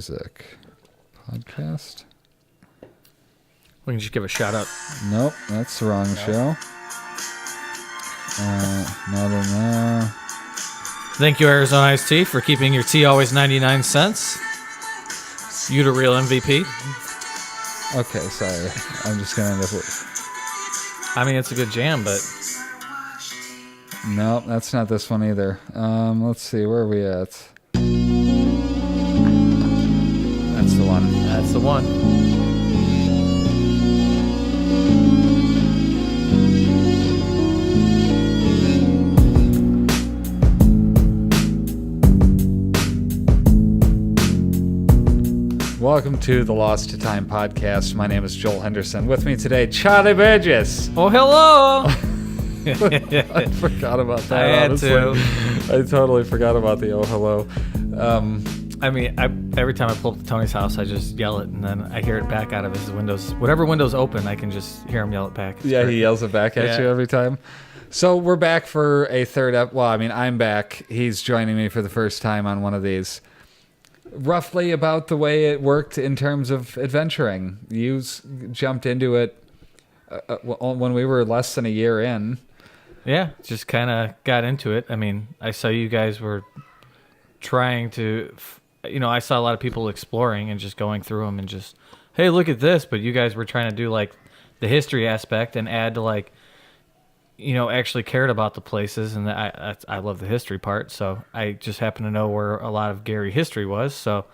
music podcast. We can just give a shout out. Nope, that's the wrong show. Not in there. Thank you, Arizona Iced Tea, for keeping your tea always 99 cents. You the real MVP. Okay, sorry. I'm just going to end up with... I mean, it's a good jam, but... Nope, that's not this one either. Let's see, where are we at? That's the one. That's the one. Welcome to the Lost to Time podcast. My name is Joel Henderson. With me today, Charlie Burgess. Oh, hello! I forgot about that. I had honestly. to. I totally forgot about the oh hello. I mean, every time I pull up to Tony's house, I just yell it, and then I hear it back out of his windows. Whatever window's open, I can just hear him yell it back. It's Yeah, great. he yells it back at you every time. So we're back for a third well, I mean, I'm back. He's joining me for the first time on one of these. Roughly about the way it worked in terms of adventuring. You jumped into it when we were less than a year in. Yeah, just kind of got into it. I mean, I saw you guys were trying to, I saw a lot of people exploring and just going through them and just, hey, look at this. But you guys were trying to do like the history aspect and add to like, actually cared about the places. And I love the history part. So I just happened to know where a lot of Gary history was. So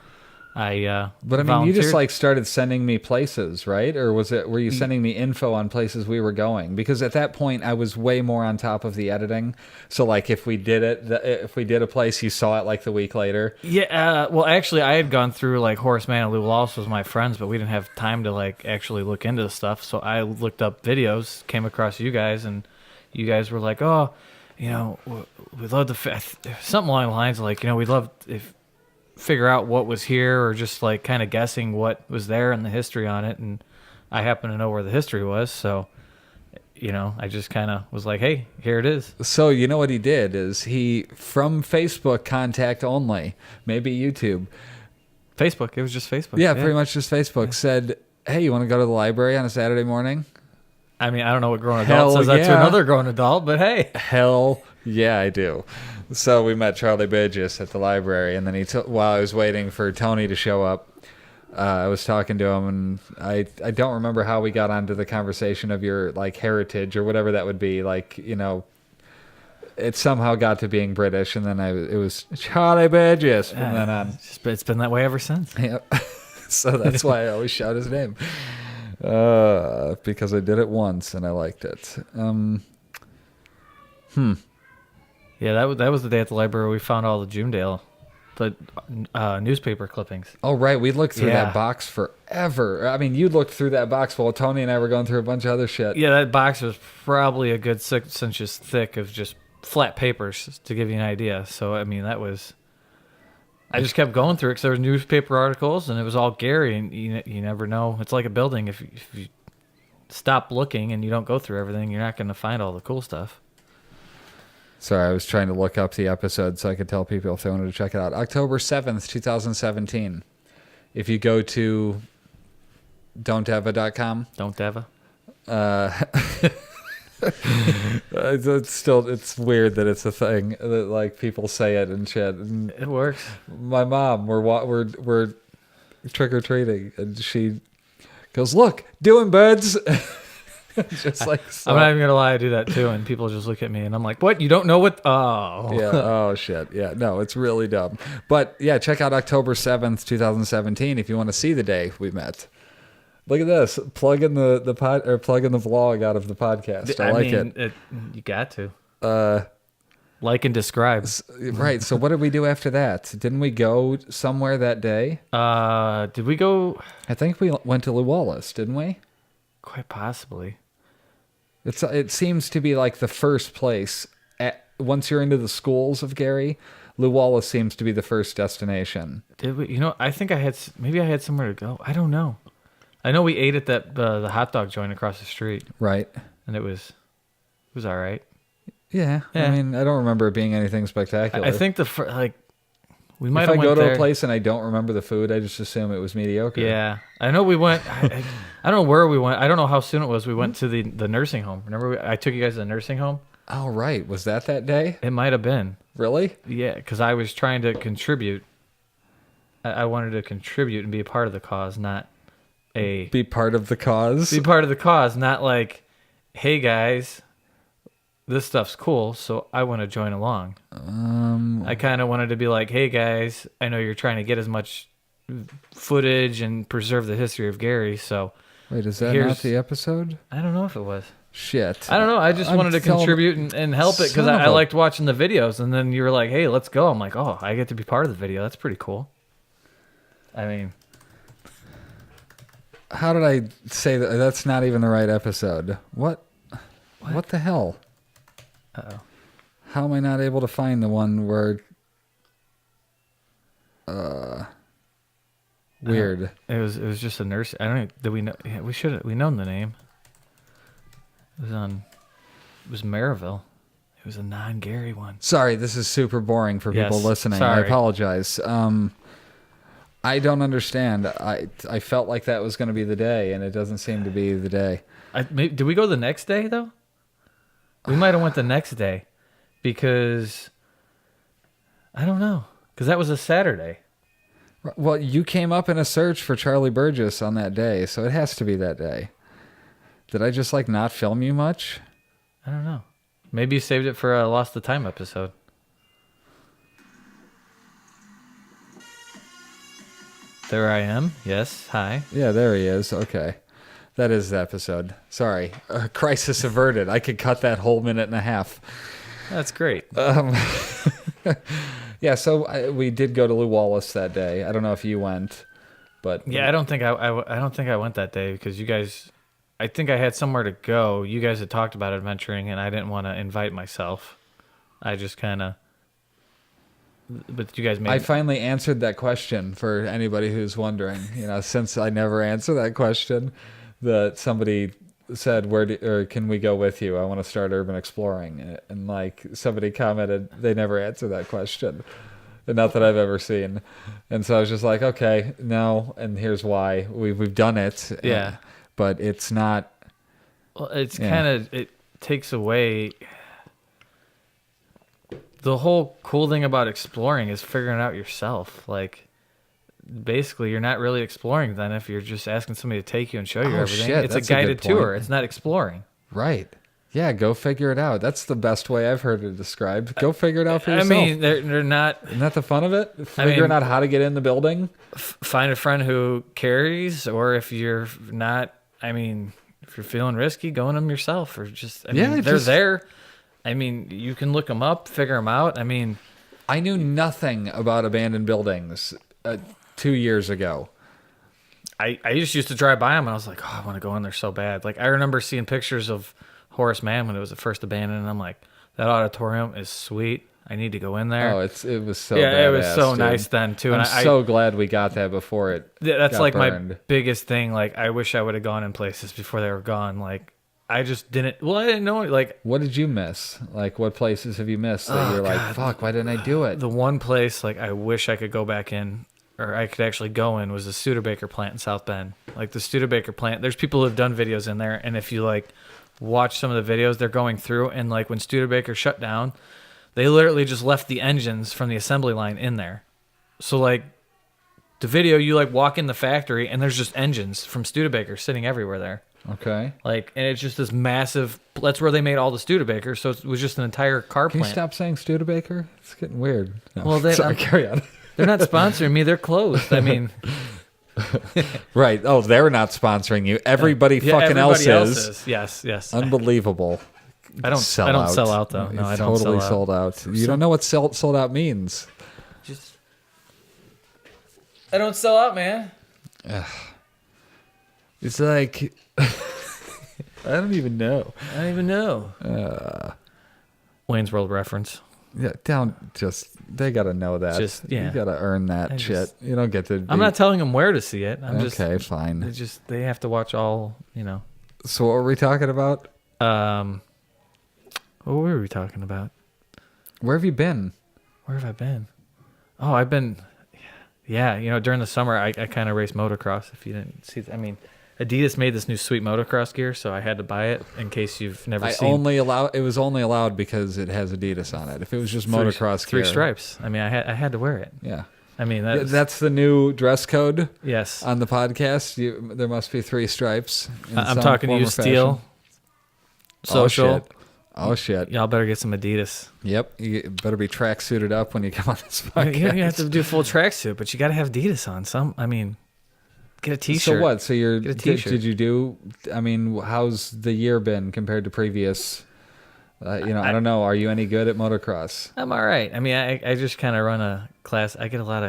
I But I mean, volunteered. you just like started sending me places, right? Or were you sending me info on places we were going? Because at that point I was way more on top of the editing. So like if we did a place, you saw it like the week later. Yeah, well, actually, I had gone through, like, Horace Mann and Lou Wallace was my friends, but we didn't have time to, like, actually look into the stuff. So I looked up videos, came across you guys, and you guys were like, oh, we'd love to, something along the lines of, like, we'd love to figure out what was here or just, like, kind of guessing what was there and the history on it. And I happen to know where the history was, so... I just kind of was like, hey, here it is. So you know what he did is from Facebook contact only, maybe YouTube. Facebook. It was just Facebook. Yeah, pretty much just Facebook. Said, hey, you want to go to the library on a Saturday morning? I mean, I don't know what grown Hell adult says that to yeah. another grown adult, but hey. Hell yeah, I do. So we met Charlie Burgess at the library, and then while I was waiting for Tony to show up, I was talking to him, and I don't remember how we got onto the conversation of your like heritage or whatever that would be. Like, it somehow got to being British, and then it was Charlie Burgess from then on. It's been that way ever since. Yep. So that's why I always shout his name. Because I did it once and I liked it. Yeah, that was the day at the library we found all the Junedale, the newspaper clippings. Oh, right. We looked through Yeah. that box forever. I mean, you looked through that box while Tony and I were going through a bunch of other shit. Yeah, that box was probably a good 6 inches thick of just flat papers, to give you an idea. So, I mean, I just kept going through it because there were newspaper articles, and it was all Gary, and you never know. It's like a building. If you stop looking and you don't go through everything, you're not going to find all the cool stuff. Sorry, I was trying to look up the episode so I could tell people if they wanted to check it out. October 7th, 2017. If you go to don'teva.com. Don't ever. It's weird that it's a thing that like people say it and shit. And It works. my mom, we're trick or treating, and she goes, "Look, doing birds." Just like so. I'm not even gonna lie, I do that too, and people just look at me, and I'm like, "What? You don't know what?" Oh, Yeah. Oh shit. Yeah. No, it's really dumb. But yeah, check out October 7th, 2017 if you want to see the day we met. Look at this. Plug in the vlog out of the podcast. I like mean, it. You got to. Like and describe. Right. So what did we do after that? Didn't we go somewhere that day? Did we go? I think we went to Lou Wallace, didn't we? Quite possibly. It seems to be like the first place. Once you're into the schools of Gary, Lou Wallace seems to be the first destination. Did we? I think I had somewhere to go. I don't know. I know we ate at that the hot dog joint across the street, Right. and it was all right. Yeah. Yeah. I mean, I don't remember it being anything spectacular. I think We might If have I went go to there. a place and I don't remember the food, I just assume it was mediocre. Yeah, I know we went. I don't know where we went. I don't know how soon it was. We went to the nursing home. Remember, I took you guys to the nursing home. Oh, right. Was that day? It might have been. Really? Yeah, because I was trying to contribute. I wanted to contribute and be a part of the cause, not Be part of the cause? be part of the cause, not like, hey guys, this stuff's cool, so I want to join along. I kind of wanted to be like, hey guys, I know you're trying to get as much footage and preserve the history of Gary, so Wait, is that not the episode? I don't know if it was. Shit. I don't know. I just wanted to contribute and help it because I liked watching the videos. And then you were like, hey, let's go. I'm like, oh, I get to be part of the video. That's pretty cool. I mean, how did I say that? That's not even the right episode. What the hell? uh-oh. How am I not able to find the one where... Weird. It was just a nurse. I don't know. Did we know? Yeah, we known the name. It was Maryville. It was a non-Gary one. Sorry, this is super boring for people listening. Sorry. I apologize. I don't understand. I felt like that was going to be the day, and it doesn't seem to be the day. Did we go the next day though? We might have went the next day because I don't know, because that was a Saturday. Well, you came up in a search for Charlie Burgess on that day, so it has to be that day. Did I just not film you much? I don't know. Maybe you saved it for a Lost the Time episode. There I am. Yes. Hi. Yeah, there he is. Okay. That is the episode. Sorry. Crisis averted. I could cut that whole minute and a half. That's great. Yeah, so we did go to Lou Wallace that day. I don't know if you went, but... Yeah, I don't think I went that day because you guys... I think I had somewhere to go. You guys had talked about adventuring, and I didn't want to invite myself. I just kind of... But you guys made... I finally answered that question for anybody who's wondering. Since I never answer that question, that somebody said, or can we go with you? I want to start urban exploring. And somebody commented, they never answer that question. And not that I've ever seen. And so I was just like, okay, no, and here's why. We've done it. Yeah. But it's not... Well, it's kind of... It takes away... The whole cool thing about exploring is figuring it out yourself. Basically, you're not really exploring then if you're just asking somebody to take you and show you everything. Shit, it's that's a a good guided tour. point. It's not exploring. Right. Yeah, go figure it out. That's the best way I've heard it described. Go figure it out for yourself. I mean, they're not... Isn't that the fun of it? Figuring out how to get in the building? Find a friend who carries, or if you're not... I mean, if you're feeling risky, go in them yourself. Or just... I mean, they're there. I mean, you can look them up, figure them out. I mean... I knew nothing about abandoned buildings 2 years ago. I just used to drive by them, and I was like, oh, I want to go in there so bad. I remember seeing pictures of Horace Mann when it was the first abandoned, and I'm like, that auditorium is sweet. I need to go in there. Oh, it was so it was so dude. nice then, too. I'm and so glad we got that before it that's got my burned. biggest thing. I wish I would have gone in places before they were gone. I just didn't... Well, I didn't know. What did you miss? What places have you missed that you're like, fuck, why didn't I do it? The one place, I wish I could go back in, or I could actually go in, was the Studebaker plant in South Bend. The Studebaker plant, there's people who have done videos in there, and if you, watch some of the videos they're going through, and, when Studebaker shut down, they literally just left the engines from the assembly line in there. So, the video, you, walk in the factory, and there's just engines from Studebaker sitting everywhere there. Okay. And it's just this massive... That's where they made all the Studebaker, so it was just an entire car Can plant. you stop saying Studebaker? It's getting weird. No. Well, Sorry, carry on. They're not sponsoring me. They're closed. I mean... Right. Oh, they're not sponsoring you. Everybody everybody else is. Yes. Unbelievable. I don't sell out, though. No, I don't totally sell sold out. You don't know what sold out means. I don't sell out, man. It's like... I don't even know. Wayne's World reference. Yeah, they gotta know that. You gotta earn that shit. You don't get to. I'm not telling them where to see it. Okay, fine. They have to watch all. So what were we talking about? What were we talking about? Where have you been? Where have I been? Oh, I've been, yeah, during the summer, I kind of race motocross. If you didn't see, I mean, Adidas made this new sweet motocross gear, so I had to buy it in case you've never seen. It was only allowed because it has Adidas on it. If it was just motocross three gear, stripes. I mean, I had to wear it. yeah. I mean, That's the new dress code. Yes. On the podcast, there must be 3 stripes. I'm talking to you, Steel. Social. Oh shit! Y'all better get some Adidas. Yep, you better be track suited up when you come on this podcast. You have to do a full tracksuit, but you got to have Adidas on. I mean, get a T-shirt. So what? So get a T-shirt. Did you do? I mean, how's the year been compared to previous? I don't know. Are you any good at motocross? I'm all right. I mean, I just kind of run a class. I get a lot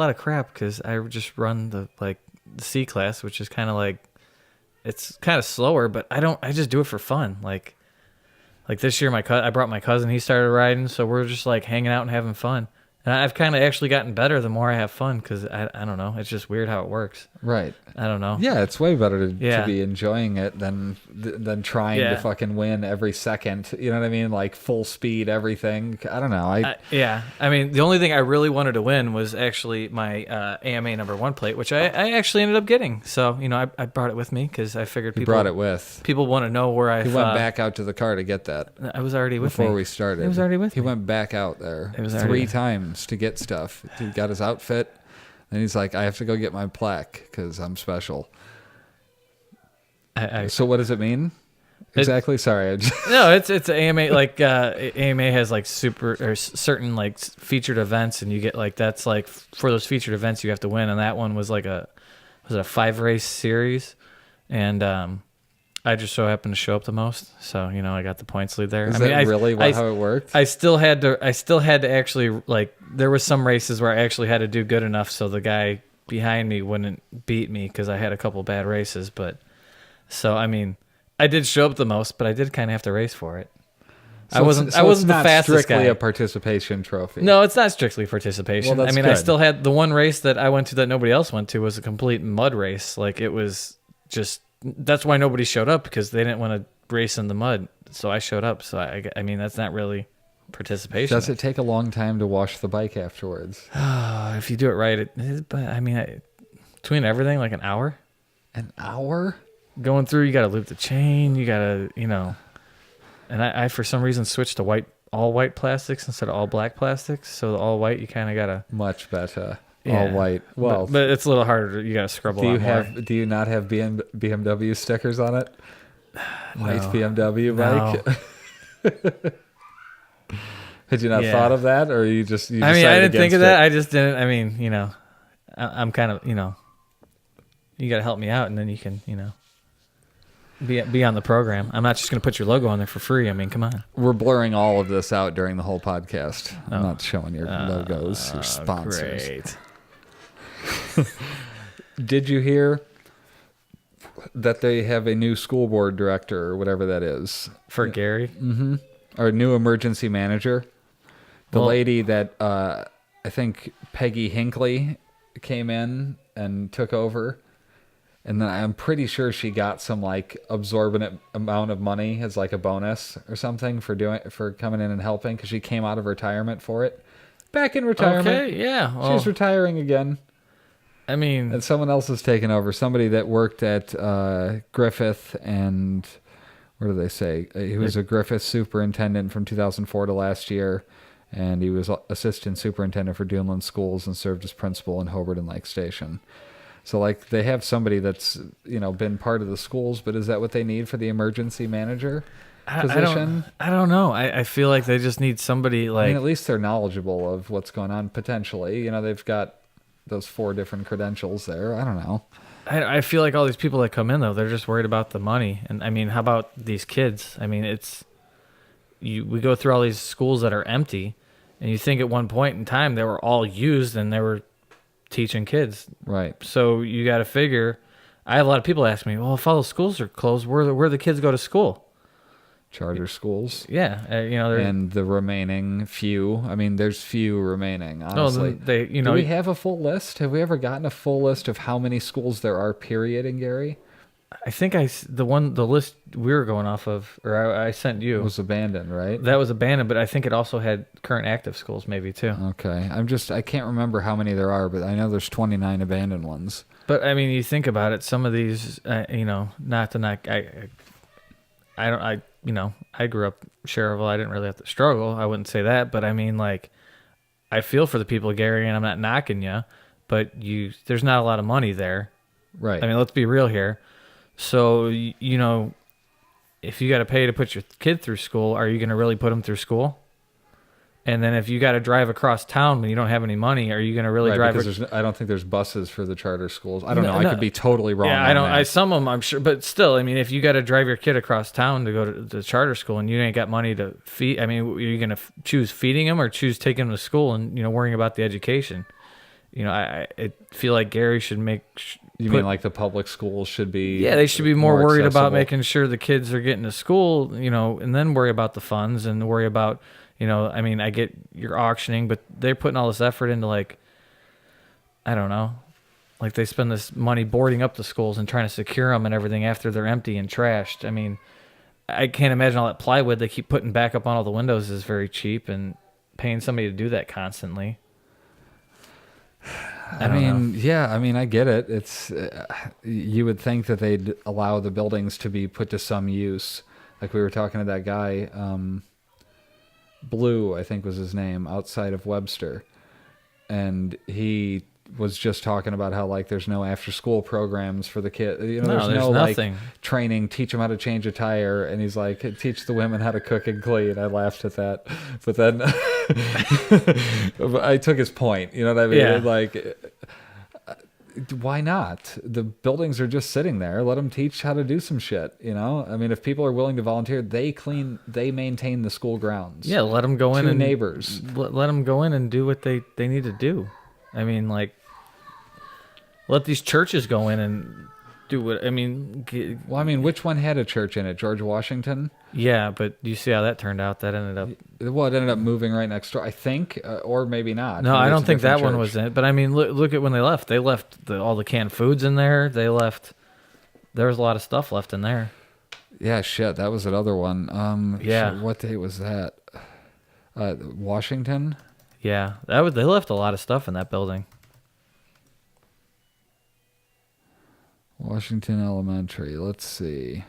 of crap because I just run the C class, which is kind of like, it's kind of slower, but I just do it for fun. Like this year, I brought my cousin. He started riding, so we're just like hanging out and having fun. And I've kind of actually gotten better the more I have fun because I don't know. It's just weird how it works. Right. I don't know. Yeah, it's way better to be enjoying it than trying to fucking win every second. You know what I mean? Like full speed, everything. I don't know. I mean, the only thing I really wanted to win was actually my AMA #1 plate, which I actually ended up getting. So, I brought it with me because I figured people want to know where I He went back out to the car to get that. I was already with me. Before we started. It was already with me. He went back out there. It was 3 times to get stuff. He got his outfit. And he's like, I have to go get my plaque because I'm special. So what does it mean? Exactly. Sorry. No, it's AMA. Like AMA has like certain like featured events, and you get like that's like for those featured events you have to win. And that one was like was it a 5-race series, and I just so happened to show up the most, so I got the points lead there. Is that really how it worked? I still had to actually there was some races where I actually had to do good enough so the guy behind me wouldn't beat me because I had a couple bad races. But so I mean, I did show up the most, but I did kind of have to race for it. So I wasn't the fastest guy. It's not strictly a participation trophy. No, it's not strictly participation. Well, I mean, good. I still had the one race that I went to that nobody else went to was a complete mud race. Like it was just. That's why nobody showed up because they didn't want to race in the mud. So I showed up. So I mean, that's not really participation. Does it take a long time to wash the bike afterwards? If you do it right, but I mean, between everything, like an hour. An hour? Going through, you got to loop the chain. You got to, And I for some reason switched to all white plastics instead of all black plastics. So the all white, you kind of got to. Much better. All white. Well, but it's a little harder. You got to scrub a lot more. Do you not have BMW stickers on it? White BMW bike. Had you not thought of that, or you just? I mean, I didn't think of that. I just didn't. I mean, I'm kind of, you got to help me out, and then you can, be on the program. I'm not just going to put your logo on there for free. I mean, come on. We're blurring all of this out during the whole podcast. I'm not showing your logos, your sponsors. Great. Did you hear that they have a new school board director or whatever that is? For Gary? Mm-hmm. Or a new emergency manager. The lady that I think Peggy Hinckley came in and took over. And then I'm pretty sure she got some like absorbent amount of money as like a bonus or something for coming in and helping because she came out of retirement for it. Back in retirement. Okay, yeah. Well, she's retiring again. I mean, and someone else has taken over. Somebody that worked at Griffith and what do they say? He was a Griffith superintendent from 2004 to last year, and he was assistant superintendent for Duneland Schools and served as principal in Hobart and Lake Station. So like they have somebody that's been part of the schools, but is that what they need for the emergency manager position? I don't know. I feel like they just need somebody like. I mean, at least they're knowledgeable of what's going on potentially. They've got those 4 different credentials there. I don't know. I feel like all these people that come in though, they're just worried about the money. And I mean, how about these kids? I mean, we go through all these schools that are empty, and you think at one point in time they were all used and they were teaching kids. Right. So you got to figure. I have a lot of people ask me, well, if all the schools are closed, where the kids go to school? Charter schools. Yeah, and the remaining few. I mean, there's few remaining. Honestly, do we have a full list? Have we ever gotten a full list of how many schools there are? Period in Gary. I think the list we were going off of, or I sent you, Was abandoned, right? that was abandoned, but I think it also had current active schools maybe too. Okay. I can't remember how many there are, but I know there's 29 abandoned ones. But I mean, you think about it, some of these, not to not, I don't, I grew up Cherville. I didn't really have to struggle. I wouldn't say that, but I mean, like, I feel for the people of Gary, and I'm not knocking you, but there's not a lot of money there. Right. I mean, let's be real here. So, if you got to pay to put your kid through school, are you going to really put them through school? And then if you got to drive across town when you don't have any money, are you going to really drive? Because I don't think there's buses for the charter schools. I don't know. I could be totally wrong. Yeah, I don't. Some of them, I'm sure, but still, I mean, if you got to drive your kid across town to go to the charter school and you ain't got money to feed, I mean, are you going to choose feeding them or choose taking them to school and worrying about the education? I feel like Gary should make. You mean like the public schools should be? Yeah, they should be more worried accessible. about making sure the kids are getting to school, and then worry about the funds and worry about. I mean, I get you're auctioning, but they're putting all this effort into, like, I don't know, like they spend this money boarding up the schools and trying to secure them and everything after they're empty and trashed. I mean, I can't imagine all that plywood they keep putting back up on all the windows is very cheap, and paying somebody to do that constantly. I mean, yeah, I mean, I get it. It's you would think that they'd allow the buildings to be put to some use. Like we were talking to that guy, Blue, I think was his name, outside of Webster. And he was just talking about how, like, there's no after school programs for the kid. There's no nothing. Like training, teach them how to change a tire. And he's like, teach the women how to cook and clean. I laughed at that. But then I took his point. You know what I mean? Yeah. Like, why not? The buildings are just sitting there. Let them teach how to do some shit. I mean, if people are willing to volunteer, they maintain the school grounds. Yeah, let them go in and neighbors. Let them go in and do what they need to do. I mean, like, let these churches go in and do what. I mean, well, I mean, which one had a church in it? George Washington. Yeah, but you see how that turned out. That ended up. Well, it ended up moving right next door, I think, or maybe not. No, maybe I don't think that church. one was in it. But I mean, look at when they left. They left all the canned foods in there. They left. There was a lot of stuff left in there. Yeah, shit, that was another one. Yeah. Shit, what day was that? Washington. Yeah, they left a lot of stuff in that building. Washington Elementary. Let's see.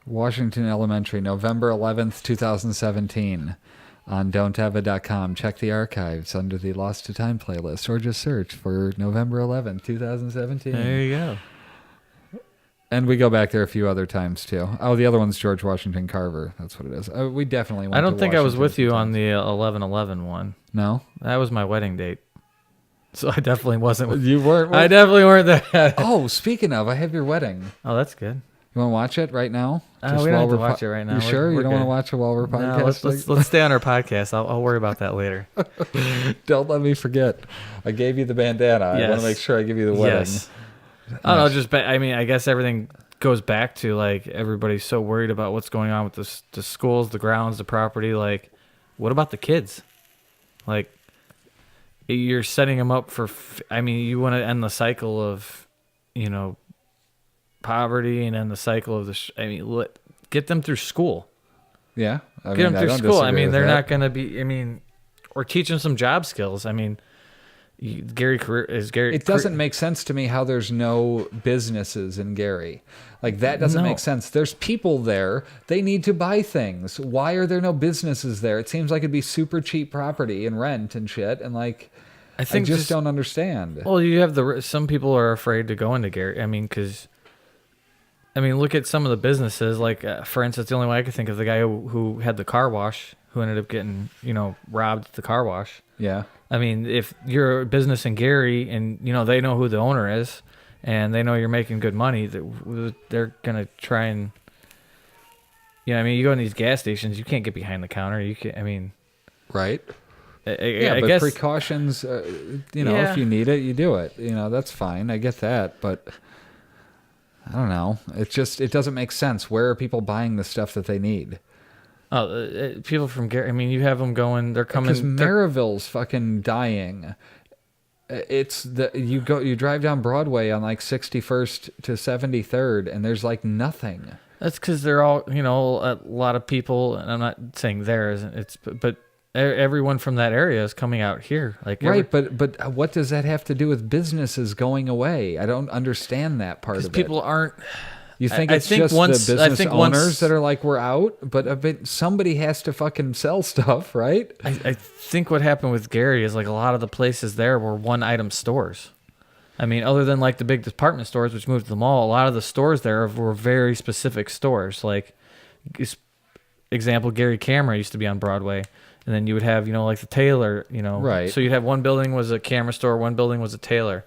Washington Elementary, November 11th, 2017, on don'tava.com. Check the archives under the Lost to Time playlist, or just search for November 11th, 2017. There you go. And we go back there a few other times, too. Oh, the other one's George Washington Carver. That's what it is. We definitely went I don't to think I was Washington with you times. on the 11/11 one. No? That was my wedding date. So I definitely wasn't with You weren't? I definitely weren't there. Oh, speaking of, I have your wedding. Oh, that's good. You want to watch it right now? We don't have to watch it right now. You sure? You don't want to good. watch it while we're No, podcasting? let's stay on our podcast. I'll worry about that later. Don't let me forget. I gave you the bandana. I want Yes. to make sure I give you the wedding. Yes. I don't know. I mean, I guess everything goes back to, like, everybody's so worried about what's going on with the schools, the grounds, the property. Like, what about the kids? Like, you're setting them up for. I mean, you want to end the cycle of, poverty and end the cycle of get them through school. Yeah. Get them through school. I mean, they're not going to be. I mean, or teach them some job skills. I mean, Gary. It doesn't make sense to me how there's no businesses in Gary. Like, that doesn't make sense. There's people there. They need to buy things. Why are there no businesses there? It seems like it'd be super cheap property and rent and shit. And, like, I just don't understand. Well, you have some people are afraid to go into Gary. I mean, because. I mean, look at some of the businesses. Like, for instance, the only one I could think of, the guy who had the car wash, who ended up getting, robbed at the car wash. Yeah. I mean, if you're a business in Gary and, they know who the owner is and they know you're making good money, they're going to try and, I mean, you go in these gas stations, you can't get behind the counter. You can, I mean. Right. I but guess precautions, if you need it, you do it. That's fine. I get that. But I don't know. It doesn't make sense. Where are people buying the stuff that they need? Oh, people from Gary. I mean, you have them going. They're coming. Because Maryville's fucking dying. You drive down Broadway on like 61st to 73rd, and there's like nothing. That's because they're all, a lot of people, and I'm not saying theirs, but everyone from that area is coming out here. Right, but what does that have to do with businesses going away? I don't understand that part of it. Because people aren't. You think it's just the business owners that are like, we're out? But somebody has to fucking sell stuff, right? I think what happened with Gary is like a lot of the places there were one-item stores. I mean, other than like the big department stores, which moved to the mall, a lot of the stores there were very specific stores. Like, example, Gary Camera used to be on Broadway. And then you would have, like the tailor, Right. So you'd have one building was a camera store, one building was a tailor.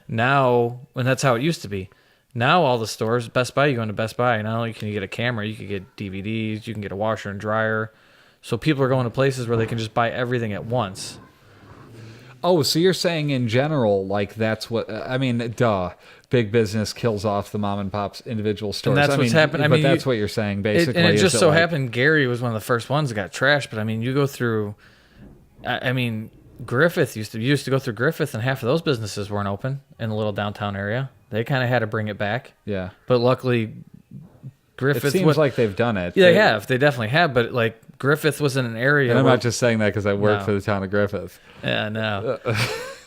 Now, and that's how it used to be. Now all the stores, Best Buy, you go into Best Buy, not only can you get a camera, you can get DVDs, you can get a washer and dryer. So people are going to places where they can just buy everything at once. Oh, so you're saying in general, like that's what, I mean, duh. Big business kills off the mom and pop's individual stores. And that's what's happened. But that's what you're saying, basically. And it just so happened Gary was one of the first ones that got trashed. But I mean, you go through, Griffith used to go through Griffith, and half of those businesses weren't open in the little downtown area. They kind of had to bring it back. Yeah. But luckily, Griffith. It seems like they've done it. Yeah, they have. They definitely have. But like Griffith was in an area. And I'm not just saying that because I work for the town of Griffith. Yeah, no.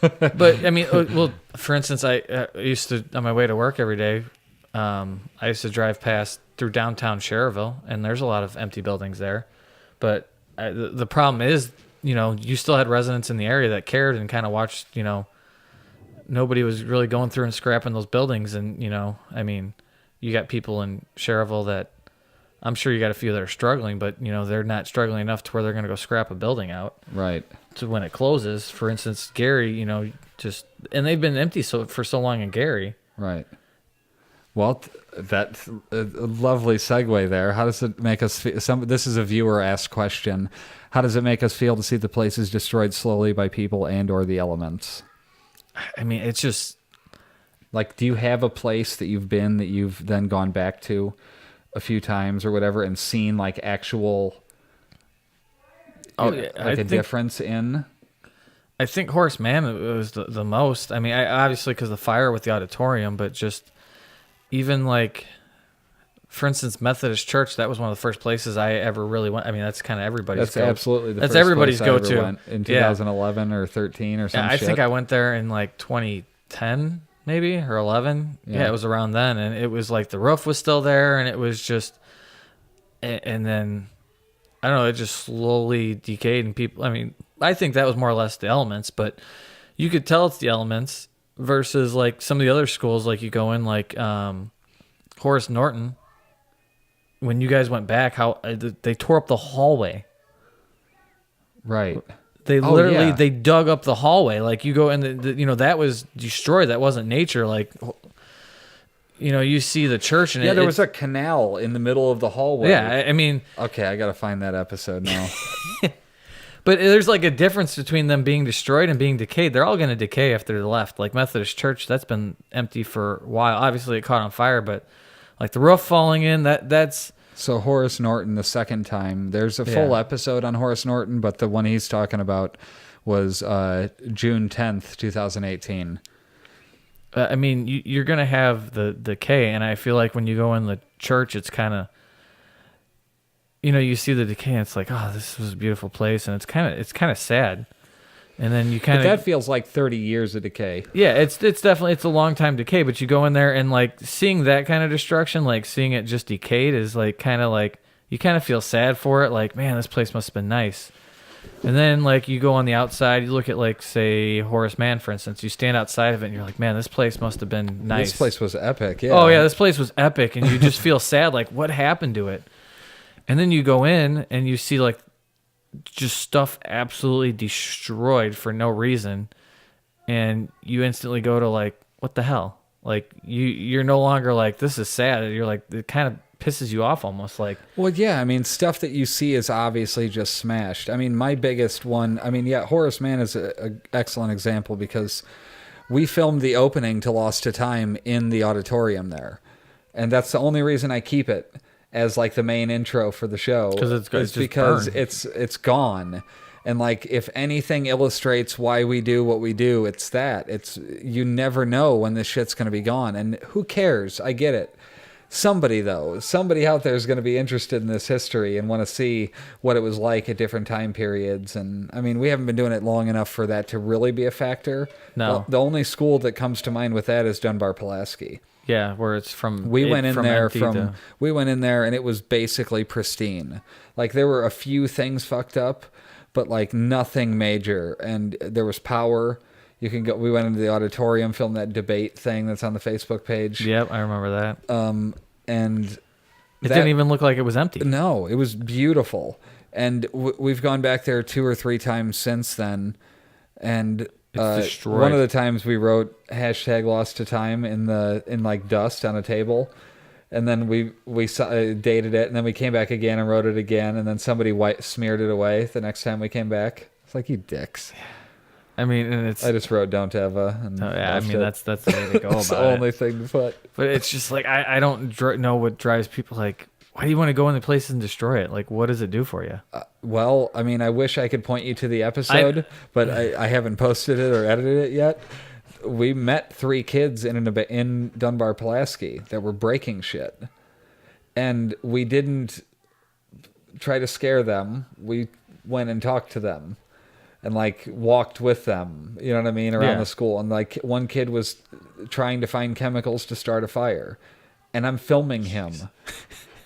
But I mean, well, for instance, I used to, on my way to work every day, I used to drive through downtown Cherville, and there's a lot of empty buildings there. But the problem is, you still had residents in the area that cared and kind of watched, nobody was really going through and scrapping those buildings. And, you got people in Cherville that I'm sure you got a few that are struggling, but, they're not struggling enough to where they're going to go scrap a building out. Right. To when it closes. For instance, Gary, and they've been empty for so long in Gary. Right. Well, that's a lovely segue there. How does it make us feel? This is a viewer asked question. How does it make us feel to see the places destroyed slowly by people and or the elements? I mean, it's just like, do you have a place that you've been that you've then gone back to a few times or whatever and seen like actual difference in? I think Horace Mann was the most. I mean, obviously because the fire with the auditorium, but just even like, for instance, Methodist Church, that was one of the first places I ever really went. I mean, that's kind of everybody's go. Absolutely the that's first everybody's place I go-to. ever went in 2011 or 13 or something. I think I went there in like 2010 maybe, or 11. Yeah, it was around then, and it was like the roof was still there, and it was just, and then I don't know, it just slowly decayed, and people, I mean, I think that was more or less the elements, but you could tell it's the elements versus like some of the other schools, like you go in like Horace Norton, when you guys went back, how they tore up the hallway. Right. They literally they dug up the hallway. Like you go in that was destroyed. That wasn't nature. Like you see the church and there was a canal in the middle of the hallway. Yeah, I mean, okay, I got to find that episode now. But there's like a difference between them being destroyed and being decayed. They're all going to decay after they're left. Like Methodist Church, that's been empty for a while. Obviously, it caught on fire, but like the roof falling in, that's. So Horace Norton, the second time, there's a full episode on Horace Norton, but the one he's talking about was June 10th, 2018. I mean, you're going to have the decay, and I feel like when you go in the church, it's kind of, you see the decay, and it's like, oh, this was a beautiful place, and it's kind of sad. And then you kind of... That feels like 30 years of decay. Yeah, it's definitely, it's a long time decay, but you go in there and like seeing that kind of destruction, like seeing it just decayed is like, you kind of feel sad for it. Like, man, this place must have been nice. And then like you go on the outside, you look at like, say, Horace Mann, for instance, you stand outside of it and you're like, man, this place must have been nice. This place was epic, yeah. Oh yeah, this place was epic. And you just feel sad, like what happened to it? And then you go in and you see like, just stuff absolutely destroyed for no reason, and you instantly go to like, what the hell? Like you're no longer like, this is sad. You're like, it kind of pisses you off almost. Like, well, yeah, I mean, stuff that you see is obviously just smashed. I mean, my biggest one, Horace Mann is an excellent example because we filmed the opening to Lost to Time in the auditorium there, and that's the only reason I keep it as like the main intro for the show, because it's because burned. it's gone, And like, if anything illustrates why we do what we do, it's that. It's, you never know when this shit's going to be gone. And who cares? I get it. Somebody out there is going to be interested in this history and want to see what it was like at different time periods. And I mean, we haven't been doing it long enough for that to really be a factor. No. The only school that comes to mind with that is Dunbar-Pulaski. Yeah, where it's from. We went in there we went in there and it was basically pristine. Like, there were a few things fucked up, but like nothing major. And there was power. You can go. We went into the auditorium, filmed that debate thing that's on the Facebook page. Yep, I remember that. And it didn't even look like it was empty. No, it was beautiful. And we've gone back there 2 or 3 times since then. And destroyed. One of the times we wrote #lost to time in like dust on a table. And then we dated it, and then we came back again and wrote it again, and then somebody smeared it away the next time we came back. It's like, you dicks. I mean, and it's. I just wrote "Don't Ever." And I mean, that's the way to go that's about the it. only thing to put. But it's just like, I don't know what drives people. Like, why do you want to go into places and destroy it? Like, what does it do for you? Well, I mean, I wish I could point you to the episode, but I haven't posted it or edited it yet. We met 3 kids in Dunbar-Pulaski that were breaking shit, and we didn't try to scare them. We went and talked to them, and like walked with them. You know what I mean? Around the school, and like one kid was trying to find chemicals to start a fire, and I'm filming him,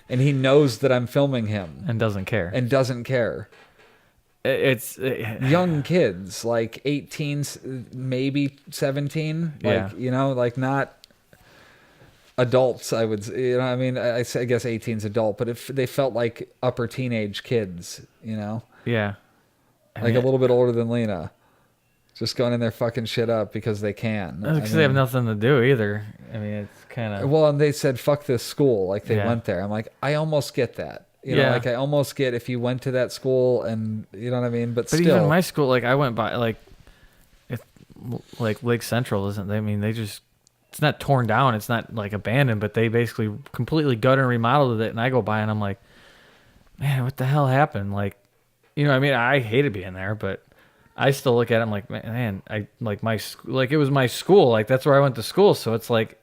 and he knows that I'm filming him, and doesn't care. It's young kids, like 18, maybe 17, like, you know, like not adults, I would, you know, I mean, I guess 18's adult, but if they felt like upper teenage kids, you know? Yeah. Like a little bit older than Lena. Just going in there fucking shit up because they can. Because they have nothing to do either. I mean, it's kind of... Well, and they said, fuck this school. Like, they went there. I'm like, I almost get that. You know, like, I almost get if you went to that school and, you know what I mean? But still. Even my school, like, I went by, like Lake Central isn't, I mean, they just, it's not torn down. It's not, like, abandoned, but they basically completely gutted and remodeled it. And I go by and I'm like, man, what the hell happened? Like, you know, I mean, I hated being there, but I still look at it, I'm like, man, I, like, it was my school. Like, that's where I went to school. So it's like,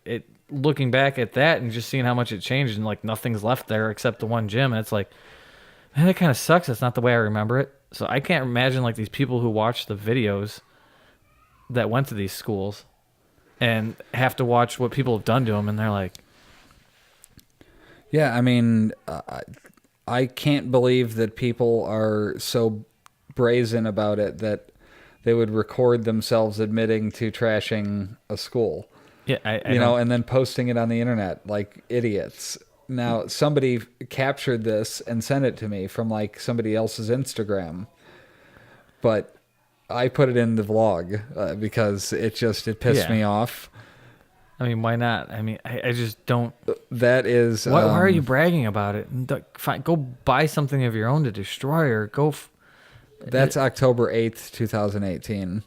looking back at that and just seeing how much it changed, and like nothing's left there except the one gym, and it's like, man, that kind of sucks. That's not the way I remember it. So I can't imagine like these people who watch the videos that went to these schools and have to watch what people have done to them, and they're like, yeah, I mean, I can't believe that people are so brazen about it that they would record themselves admitting to trashing a school. Yeah, I you know, and then posting it on the internet like idiots. Now, somebody captured this and sent it to me from like somebody else's Instagram, but I put it in the vlog because it pissed me off. I mean, why not? I mean, I just don't. That is. Why are you bragging about it? Go buy something of your own to destroy, or go. That's October 8th, 2018.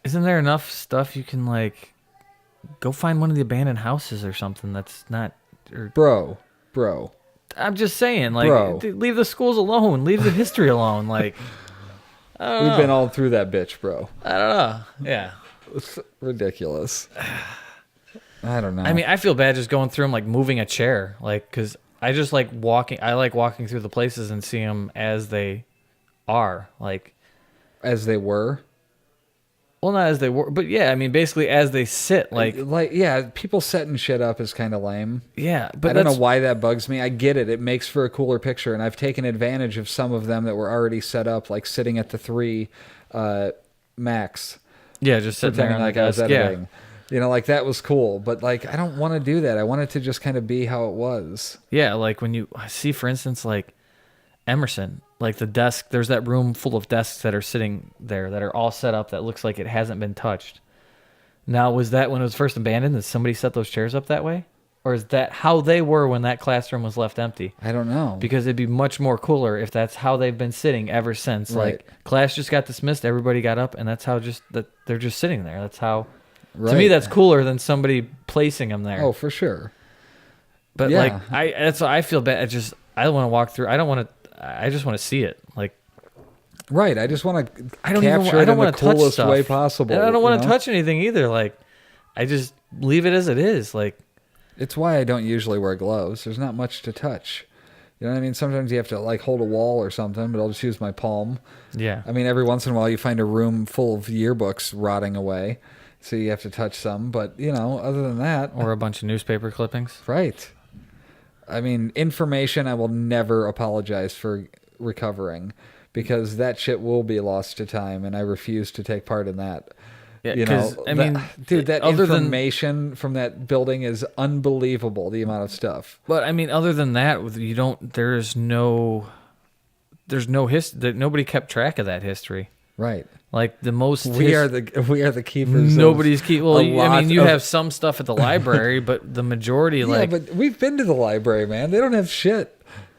Isn't there enough stuff you can like? Go find one of the abandoned houses or something that's not... Bro. I'm just saying, like, leave the schools alone. Leave the history alone. Like, we've been all through that bitch, bro. I don't know. Yeah. It's ridiculous. I don't know. I mean, I feel bad just going through them, like, moving a chair. Like, because I just like walking... I like walking through the places and seeing them as they are. Like... As they were? Well, not as they were, but yeah, I mean, basically as they sit, like yeah, people setting shit up is kind of lame. Yeah, but I don't know why that bugs me. I get it; it makes for a cooler picture, and I've taken advantage of some of them that were already set up, like sitting at the 3 Max. Yeah, just sitting there like I was editing. Yeah. You know, like that was cool, but like I don't want to do that. I want it to just kind of be how it was. Yeah, like when you see, for instance, like Emerson. Like the desk, there's that room full of desks that are sitting there that are all set up that looks like it hasn't been touched. Now, was that when it was first abandoned that somebody set those chairs up that way? Or is that how they were when that classroom was left empty? I don't know. Because it'd be much more cooler if that's how they've been sitting ever since. Right. Like, class just got dismissed, everybody got up, and that's how they're just sitting there. That's how... Right. To me, that's cooler than somebody placing them there. Oh, for sure. But, like, I feel bad. I want to walk through. I just want to see it. Like, Right. I just want to I don't capture I it don't in the want to touch coolest stuff. way possible. And I don't want to you know? touch anything either. Like, I just leave it as it is. Like, It's why I don't usually wear gloves. There's not much to touch. You know what I mean? Sometimes you have to like hold a wall or something, but I'll just use my palm. yeah. I mean, every once in a while you find a room full of yearbooks rotting away, so you have to touch some. But, you know, other than that... Or a bunch of newspaper clippings. Right. I mean, information I will never apologize for recovering, because that shit will be lost to time, and I refuse to take part in that. Yeah, You know, I mean, dude, that other than- information from that building is unbelievable, the amount of stuff. But I mean, other than that, there's no history. Nobody kept track of that history. Right. Like the most, We are the keepers. nobody's keep. Well, a I lot mean, you of- have some stuff at the library, but the majority, Yeah, like, but we've been to the library, man. They don't have shit.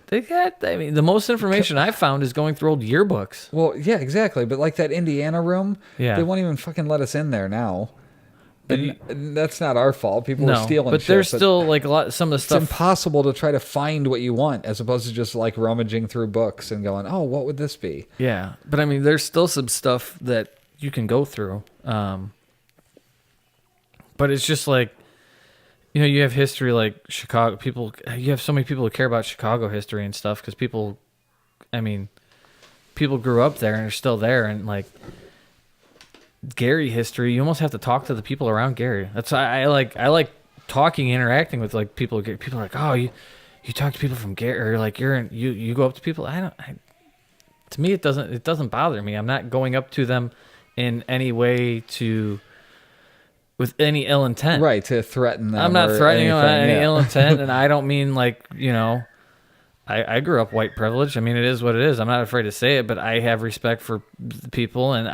they got. I mean, the most information I found is going through old yearbooks. Well, yeah, exactly. But like that Indiana room, Yeah. they won't even fucking let us in there now. And that's not our fault. People are No, stealing but shit. there's still like a lot. Some of the it's stuff. impossible to try to find what you want as opposed to just like rummaging through books and going, oh, what would this be? Yeah, but I mean, there's still some stuff that you can go through. But it's just like, you know, you have history like Chicago. You have so many people who care about Chicago history and stuff because people grew up there and are still there. And like Gary history, you almost have to talk to the people around Gary. That's why I like talking, interacting with like people. People are like, oh, you talk to people from Gary, or like you go up to people. To me, it doesn't bother me. I'm not going up to them in any way with any ill intent. Right, to threaten them. I'm not or threatening them with anything, any yeah. ill intent, and I don't mean like, you know, I grew up white privileged. I mean, it is what it is. I'm not afraid to say it, but I have respect for people, and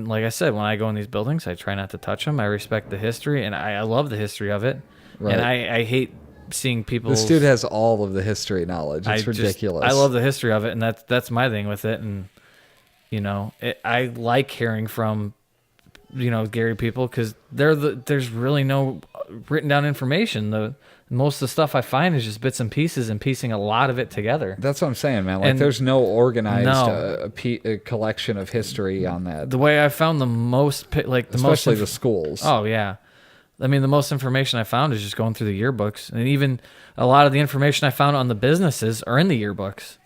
like I said, when I go in these buildings, I try not to touch them. I respect the history, and I love the history of it, Right. and I hate seeing people. This dude has all of the history knowledge. It's ridiculous. I love the history of it, and that's my thing with it. And you know, I like hearing from, you know, Gary people because there's really no written down information. The most of the stuff I find is just bits and pieces and piecing a lot of it together. That's what I'm saying, man. Like, And- there's no organized No. a collection of history on that. The way I found the most, Especially the schools. Oh yeah, I mean the most information I found is just going through the yearbooks, and even a lot of the information I found on the businesses are in the yearbooks,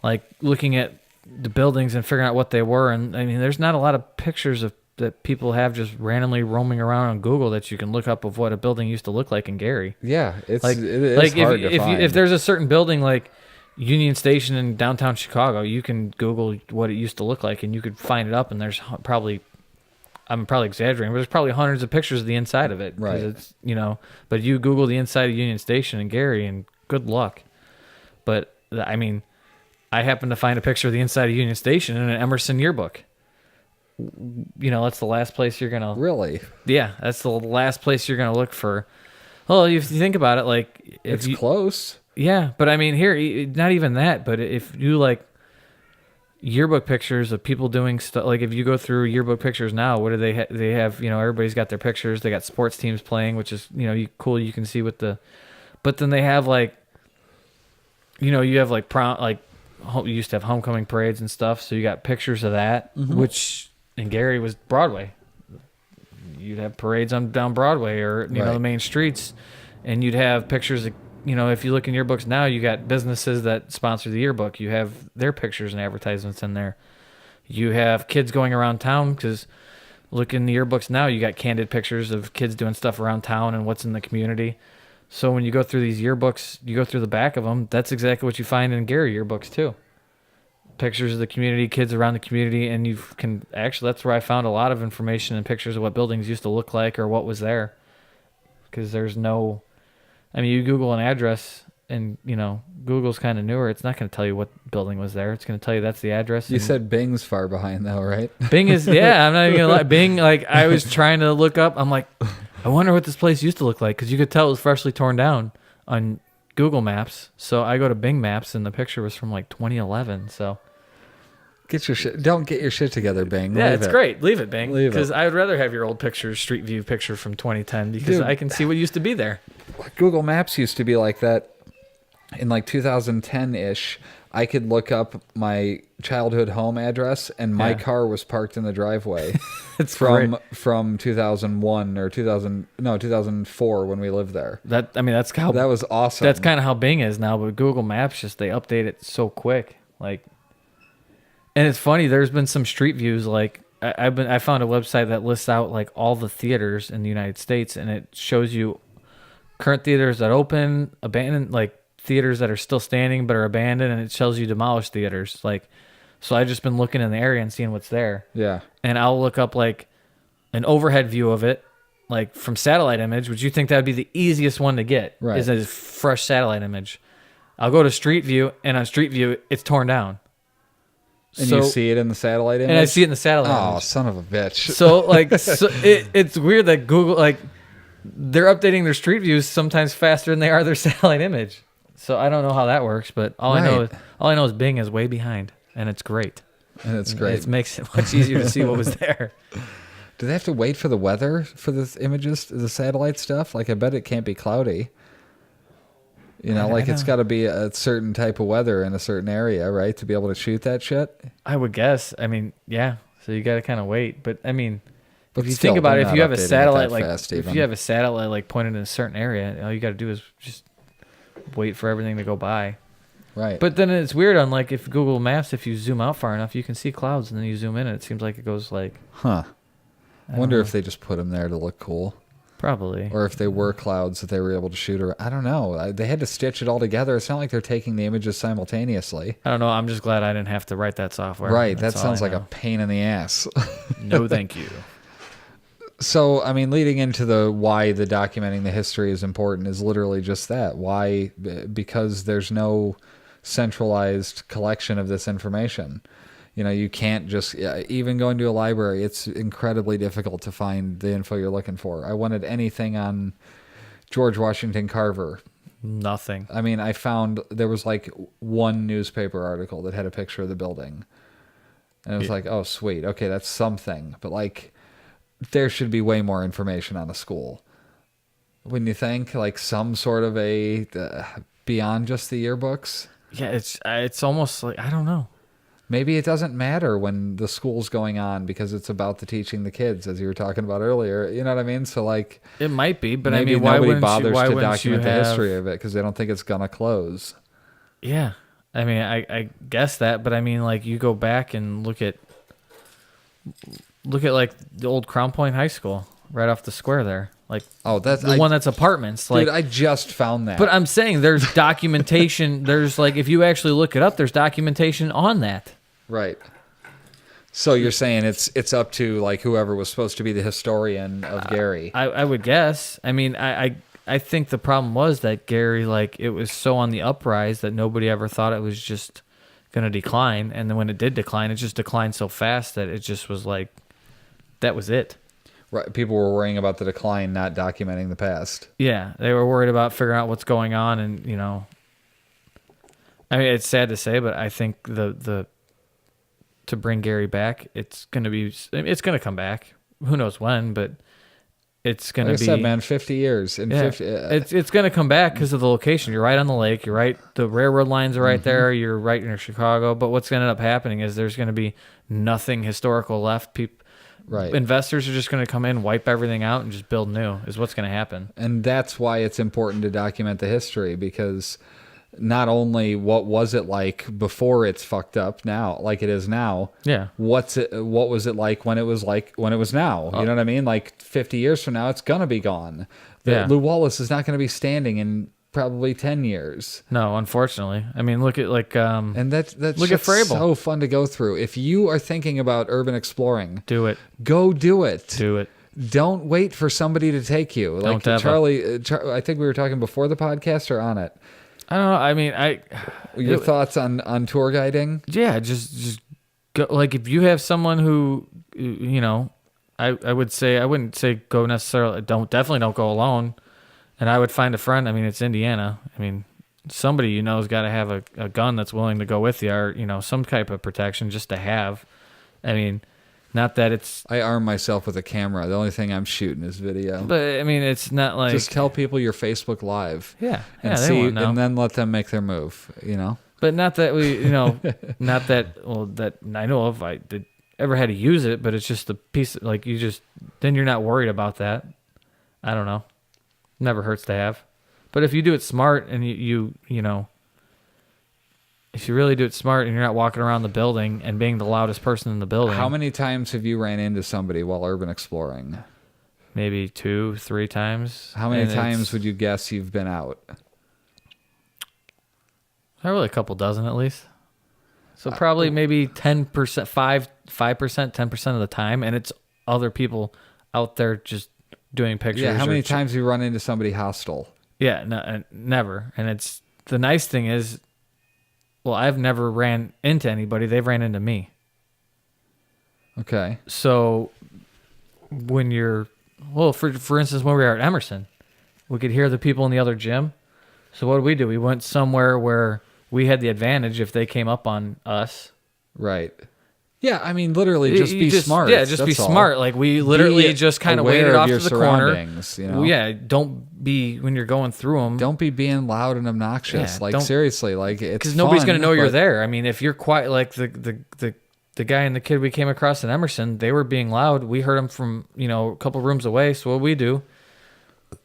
like looking at the buildings and figuring out what they were. And I mean, there's not a lot of pictures that people have just randomly roaming around on Google that you can look up of what a building used to look like in Gary. Yeah, it Like, is hard to find. if there's a certain building like Union Station in downtown Chicago, you can Google what it used to look like, and you could find it up. And there's probably, I'm probably exaggerating, but there's probably hundreds of pictures of the inside of it. 'Cause Right. It's, you know, but you Google the inside of Union Station in Gary, and good luck. But I mean, I happened to find a picture of the inside of Union Station in an Emerson yearbook. You know, that's the last place you're gonna. Really? Yeah, that's the last place you're gonna look for. Well, if you think about it, like It's close. yeah, but I mean, here, not even that. But if you like yearbook pictures of people doing stuff, like if you go through yearbook pictures now, what do they have? You know, everybody's got their pictures. They got sports teams playing, which is, you know, cool. You can see with the, but then they have like, you know, you have like prom, like you used to have homecoming parades and stuff. So you got pictures of that, which in Gary was Broadway. You'd have parades on down Broadway or you know, the main streets, and you'd have pictures of, you know, if you look in yearbooks now, you got businesses that sponsor the yearbook. You have their pictures and advertisements in there. You have kids going around town because look in the yearbooks now, you got candid pictures of kids doing stuff around town and what's in the community. So when you go through these yearbooks, you go through the back of them, that's exactly what you find in Gary yearbooks too. Pictures of the community, kids around the community, and you can actually, that's where I found a lot of information and pictures of what buildings used to look like or what was there. Because there's no, I mean, you Google an address and, you know, Google's kind of newer. It's not going to tell you what building was there. It's going to tell you that's the address. You said Bing's far behind though, right? Bing is, yeah, I'm not even going to lie. Bing, like, I was trying to look up. I'm like, I wonder what this place used to look like because you could tell it was freshly torn down on Google Maps. So I go to Bing Maps and the picture was from like 2011. So Get your shit. Don't get your shit together, Bing. yeah, Leave it's it. great. Leave it, Bing. Leave it. Because I would rather have your old picture, Street View picture from 2010 because Dude. I can see what used to be there. Google Maps used to be like that in like 2010-ish I could look up my childhood home address, and my car was parked in the driveway. It's from 2001 or 2004 when we lived there. that Was awesome. That's kind of how Bing is now, but Google Maps they update it so quick. Like, and it's funny. There's been some street views. Like I found a website that lists out like all the theaters in the United States, and it shows you current theaters that open, abandoned, like theaters that are still standing but are abandoned, and it shows you demolished theaters. Like, so I've just been looking in the area and seeing what's there. Yeah. And I'll look up like an overhead view of it, like from satellite image, which you think that would be the easiest one to get, right, is a fresh satellite image. I'll go to Street View, and on Street View, it's torn down. And you see it in the satellite image? And I see it in the satellite image. Oh, son of a bitch. So, like, it's weird that Google, like, they're updating their Street Views sometimes faster than they are their satellite image. So I don't know how that works, but all I know is Bing is way behind, and it's great. And it's great. It makes it much easier to see what was there. Do they have to wait for the weather for the images, the satellite stuff? Like, I bet it can't be cloudy. You know, it's got to be a certain type of weather in a certain area, right, to be able to shoot that shit? I would guess. I mean, yeah. So you got to kind of wait. But, I mean, but if you still, think about it, if you have a satellite, pointed in a certain area, all you got to do is just wait for everything to go by. Right. But then it's weird on, like, if Google Maps, if you zoom out far enough, you can see clouds, and then you zoom in, and it seems like it goes, like... Huh. I wonder if they just put them there to look cool. Probably. Or if they were clouds that they were able to shoot around. I don't know. They had to stitch it all together. It's not like they're taking the images simultaneously. I don't know. I'm just glad I didn't have to write that software. Right. That sounds like a pain in the ass. No, thank you. So, I mean, leading into why the documenting the history is important is literally just that. Why? Because there's no centralized collection of this information. You know, you can't just, even going to a library, it's incredibly difficult to find the info you're looking for. I wanted anything on George Washington Carver. Nothing. I mean, I found there was like one newspaper article that had a picture of the building. And it was like, oh, sweet. Okay, that's something. But like, there should be way more information on a school. Wouldn't you think? Like some sort of beyond just the yearbooks? Yeah, it's almost like, I don't know. Maybe it doesn't matter when the school's going on because it's about the teaching the kids, as you were talking about earlier. You know what I mean? So, like... It might be, but maybe I mean, why nobody wouldn't bothers why to wouldn't document you the history of it because they don't think it's going to close. Yeah. I mean, I guess that, but I mean, like, you go back and look at, like, the old Crown Point High School right off the square there. Like, that's the one that's apartments. Like, dude, I just found that. But I'm saying there's documentation. There's, like, if you actually look it up, there's documentation on that. Right. So you're saying it's up to like whoever was supposed to be the historian of Gary. I would guess. I mean, I think the problem was that Gary, like, it was so on the uprise that nobody ever thought it was just going to decline. And then when it did decline, it just declined so fast that it just was like, that was it. Right. People were worrying about the decline, not documenting the past. Yeah. They were worried about figuring out what's going on. And, you know, I mean, it's sad to say, but I think to bring Gary back, it's going to come back. Who knows when, but it's going to be... Like I said, man, 50 years. It's going to come back because of the location. You're right on the lake. You're right. The railroad lines are right there. You're right near Chicago. But what's going to end up happening is there's going to be nothing historical left. Investors are just going to come in, wipe everything out, and just build new is what's going to happen. And that's why it's important to document the history, because... not only what was it like before it's fucked up now, like it is now. Yeah. What was it like when it was now? You know what I mean? Like 50 years from now, it's gonna be gone. Lou Wallace is not gonna be standing in probably 10 years. No, unfortunately. I mean, look at and that's look at Frable. So fun to go through. If you are thinking about urban exploring, do it. Go do it. Do it. Don't wait for somebody to take you. Like Charlie, I think we were talking before the podcast or on it. I don't know. I mean, your thoughts on tour guiding? Yeah, just go. Like, if you have someone who, you know, I would say, I wouldn't say go necessarily. Definitely don't go alone. And I would find a friend. I mean, it's Indiana. I mean, somebody you know has got to have a gun that's willing to go with you, or, you know, some type of protection just to have. I mean, not that it's... I arm myself with a camera. The only thing I'm shooting is video. But, I mean, it's not like... Just tell people you're Facebook Live. Yeah. And they won't know. And then let them make their move, you know? But not that we, not that, well, that I know of, I did ever had to use it, but it's just a piece, like then you're not worried about that. I don't know. Never hurts to have. But if you do it smart and if you really do it smart and you're not walking around the building and being the loudest person in the building. How many times have you ran into somebody while urban exploring? Maybe 2-3 times. How many times would you guess you've been out? Probably a couple dozen at least. So probably maybe 10%, 5%, 10% of the time. And it's other people out there just doing pictures. Yeah, how many times have you run into somebody hostile? Yeah, no, never. And it's the nice thing is, well, I've never ran into anybody. They've ran into me. Okay. So when for instance, when we were at Emerson, we could hear the people in the other gym. So what did we do? We went somewhere where we had the advantage if they came up on us. Right. Yeah, I mean, literally just be smart. Yeah, just be smart. Like, we literally just kind of waited off to the corner. You know? Yeah, don't be, when you're going through them. Don't be being loud and obnoxious. Yeah, seriously, it's because nobody's going to know you're there. I mean, if you're quiet, like the guy and the kid we came across in Emerson, they were being loud. We heard them from, a couple rooms away. So what we do,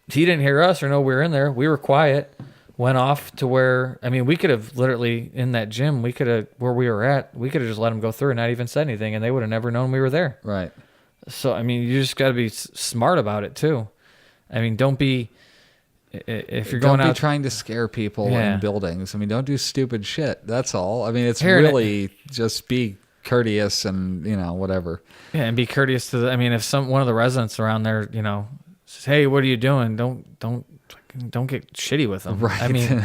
he didn't hear us or know we were in there. We were quiet. Went off to where, I mean, we could have literally, in that gym, where we were at, we could have just let them go through and not even said anything, and they would have never known we were there. Right. So, I mean, you just got to be smart about it, too. I mean, don't be, if you're going out. Don't be trying to scare people in buildings. I mean, don't do stupid shit. That's all. I mean, it's really just be courteous and, whatever. Yeah, and be courteous to I mean, if one of the residents around there, says, hey, what are you doing? Don't get shitty with them. Right. I mean,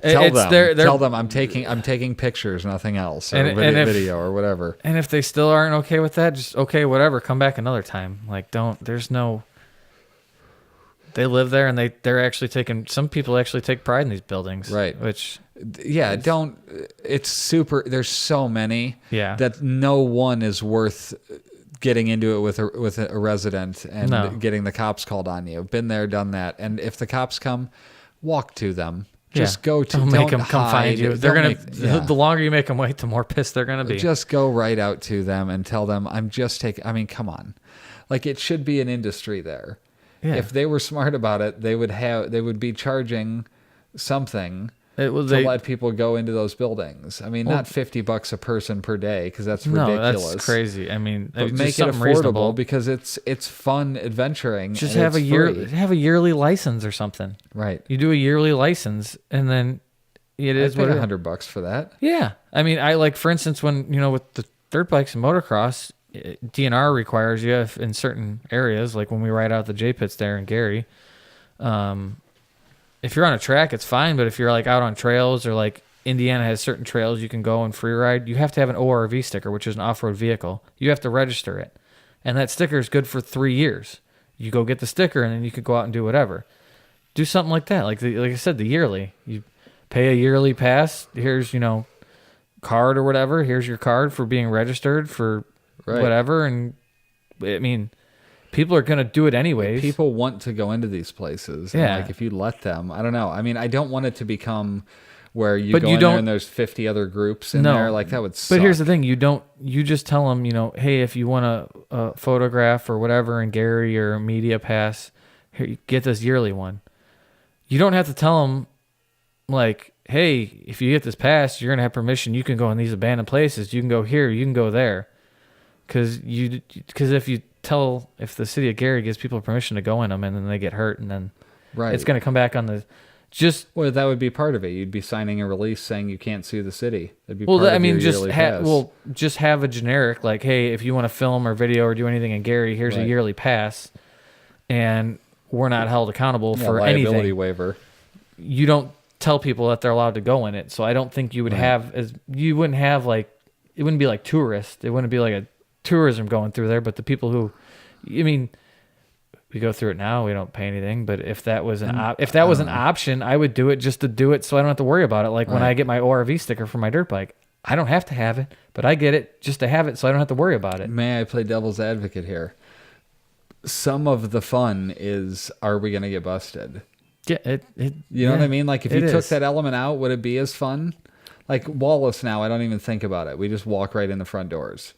tell them I'm taking pictures, nothing else, or video or whatever. And if they still aren't okay with that, just okay, whatever. Come back another time. Like, they live there and they're actually some people actually take pride in these buildings. Right. Which, it's super. There's so many. Yeah. That no one is worth getting into it with a resident and getting the cops called on you. Been there, done that. And if the cops come, walk to them. Just go to them. Don't make them come find you. They're going to, the longer you make them wait, the more pissed they're going to be. Just go right out to them and tell them, I mean, come on. Like, it should be an industry there. Yeah. If they were smart about it, they would be charging something to let people go into those buildings. I mean, not $50 a person per day, because that's ridiculous. No, that's crazy. I mean, but make it affordable reasonable. Because it's fun adventuring. Just have a yearly license or something. Right. You do a yearly license, and then it is what $100 for that. Yeah. I mean, for instance, when with the dirt bikes and motocross, DNR requires you in certain areas, like when we ride out the J pits there in Gary. If you're on a track, it's fine, but if you're like out on trails, or like Indiana has certain trails you can go and free ride, you have to have an ORV sticker, which is an off-road vehicle. You have to register it. And that sticker is good for 3 years. You go get the sticker and then you could go out and do whatever. Do something like that. Like I said, the yearly. You pay a yearly pass. Here's, card or whatever. Here's your card for being registered for whatever. And I mean, people are going to do it anyways. People want to go into these places. Yeah. And if you let them, I don't know. I mean, I don't want it to become where you go in there and there's 50 other groups in there. Like, that would suck. But here's the thing. You just tell them, hey, if you want a photograph or whatever in Gary or a media pass, here, get this yearly one. You don't have to tell them, like, hey, if you get this pass, you're going to have permission. You can go in these abandoned places. You can go here. You can go there. Because if the city of Gary gives people permission to go in them and then they get hurt, and then it's going to come back on well, that would be part of it. You'd be signing a release saying you can't sue the city. That'd be just have a generic, like, hey, if you want to film or video or do anything in Gary, here's a yearly pass, and we're not held accountable for anything. Liability waiver. You don't tell people that they're allowed to go in it, so I don't think you would you wouldn't have, like, it wouldn't be like tourists. It wouldn't be like a tourism going through there, but the people who, I mean, we go through it now, we don't pay anything, but if that was an option, I would do it just to do it so I don't have to worry about it. Like when I get my ORV sticker for my dirt bike, I don't have to have it, but I get it just to have it so I don't have to worry about it. May I play devil's advocate here? Some of the fun is, are we going to get busted? Yeah, you know what I mean? Like, if you took that element out, would it be as fun? Like Wallace now, I don't even think about it. We just walk right in the front doors.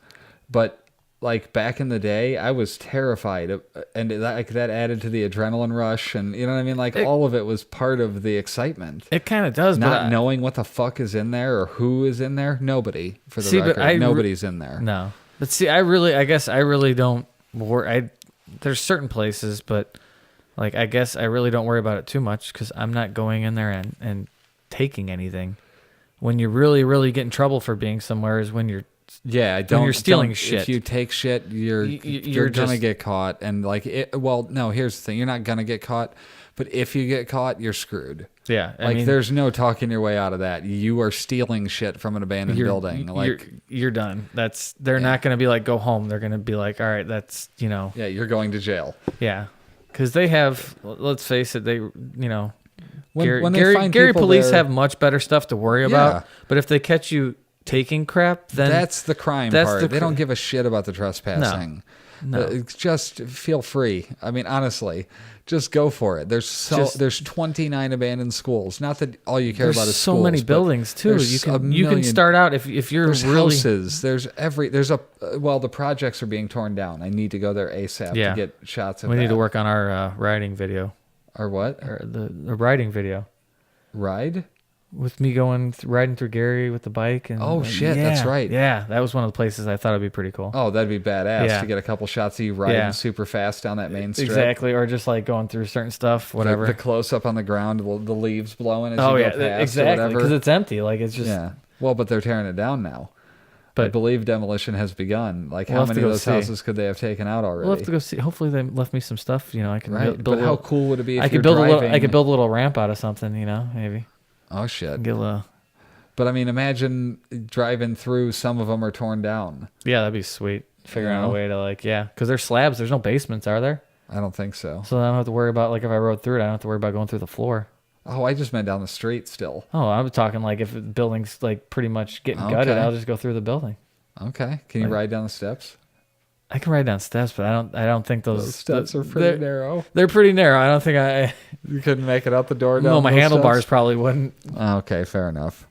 But like back in the day, I was terrified, and that added to the adrenaline rush, and you know what I mean. Like all of it was part of the excitement. It kind of does, Not knowing what the fuck is in there or who is in there. Nobody, for the record, but nobody's in there. No, but see, I guess I really don't worry. There's certain places, but like I guess I really don't worry about it too much because I'm not going in there and taking anything. When you really get in trouble for being somewhere is when you're you're stealing shit. If you take shit, you're gonna get caught. And like, no. Here's the thing: you're not gonna get caught, but if you get caught, you're screwed. Yeah, I mean, there's no talking your way out of that. You are stealing shit from an abandoned building. Like you're done. They're not gonna be like go home. They're gonna be like, all right, that's Yeah, you're going to jail. Yeah, because they have. Let's face it. They when Gary police have much better stuff to worry about. But if they catch you taking crap, then that's the crime part. They don't give a shit about the trespassing. No. Just feel free. I mean, honestly, just go for it. There's 29 abandoned schools. Not that all you care about is so schools, many buildings too. You can start out if you're really houses. The projects are being torn down. I need to go there ASAP to get shots of. We need to work on our riding video. Our what? Or the riding video. Ride? With me riding through Gary with the bike. And that's right. Yeah, that was one of the places I thought it'd be pretty cool. Oh, that'd be badass to get a couple shots of you riding super fast down that main strip. Exactly, or just like going through certain stuff, whatever. The close up on the ground, the leaves blowing as you go past exactly, because it's empty. Like it's just Well, but they're tearing it down now. But I believe demolition has begun. Like how many of those houses could they have taken out already? We'll have to go see. Hopefully they left me some stuff. I can build. But how cool would it be if I could build a little ramp out of something. Maybe. Oh shit. Get a little. But I mean, imagine driving through. Some of them are torn down. Yeah, that'd be sweet. Figuring out a way to because they're slabs. There's no basements, are there? I don't think so. So I don't have to worry about if I rode through it, I don't have to worry about going through the floor. Oh, I just meant down the street still. Oh, I was talking if the building's pretty much getting gutted, I'll just go through the building. Okay. Can you ride down the steps? I can ride down steps, but I don't think those steps are pretty narrow. They're pretty narrow. I don't think you couldn't make it out the door. No, my handlebars probably wouldn't. Okay, fair enough.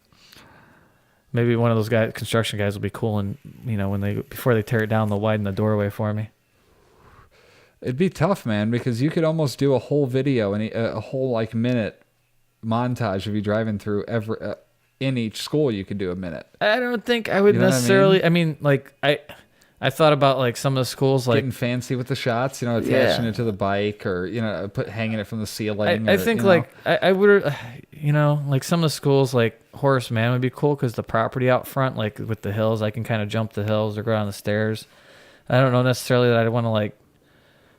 Maybe one of those construction guys will be cool, and before they tear it down, they'll widen the doorway for me. It'd be tough, man, because you could almost do a whole video and a whole minute montage of you driving through in each school. You could do a minute. I don't think I would necessarily. I mean, I thought about some of the schools getting fancy with the shots, attaching it to the bike or hanging it from the ceiling. I think I would, some of the schools Horace Mann would be cool because the property out front, with the hills, I can kind of jump the hills or go down the stairs. I don't know necessarily that I'd want to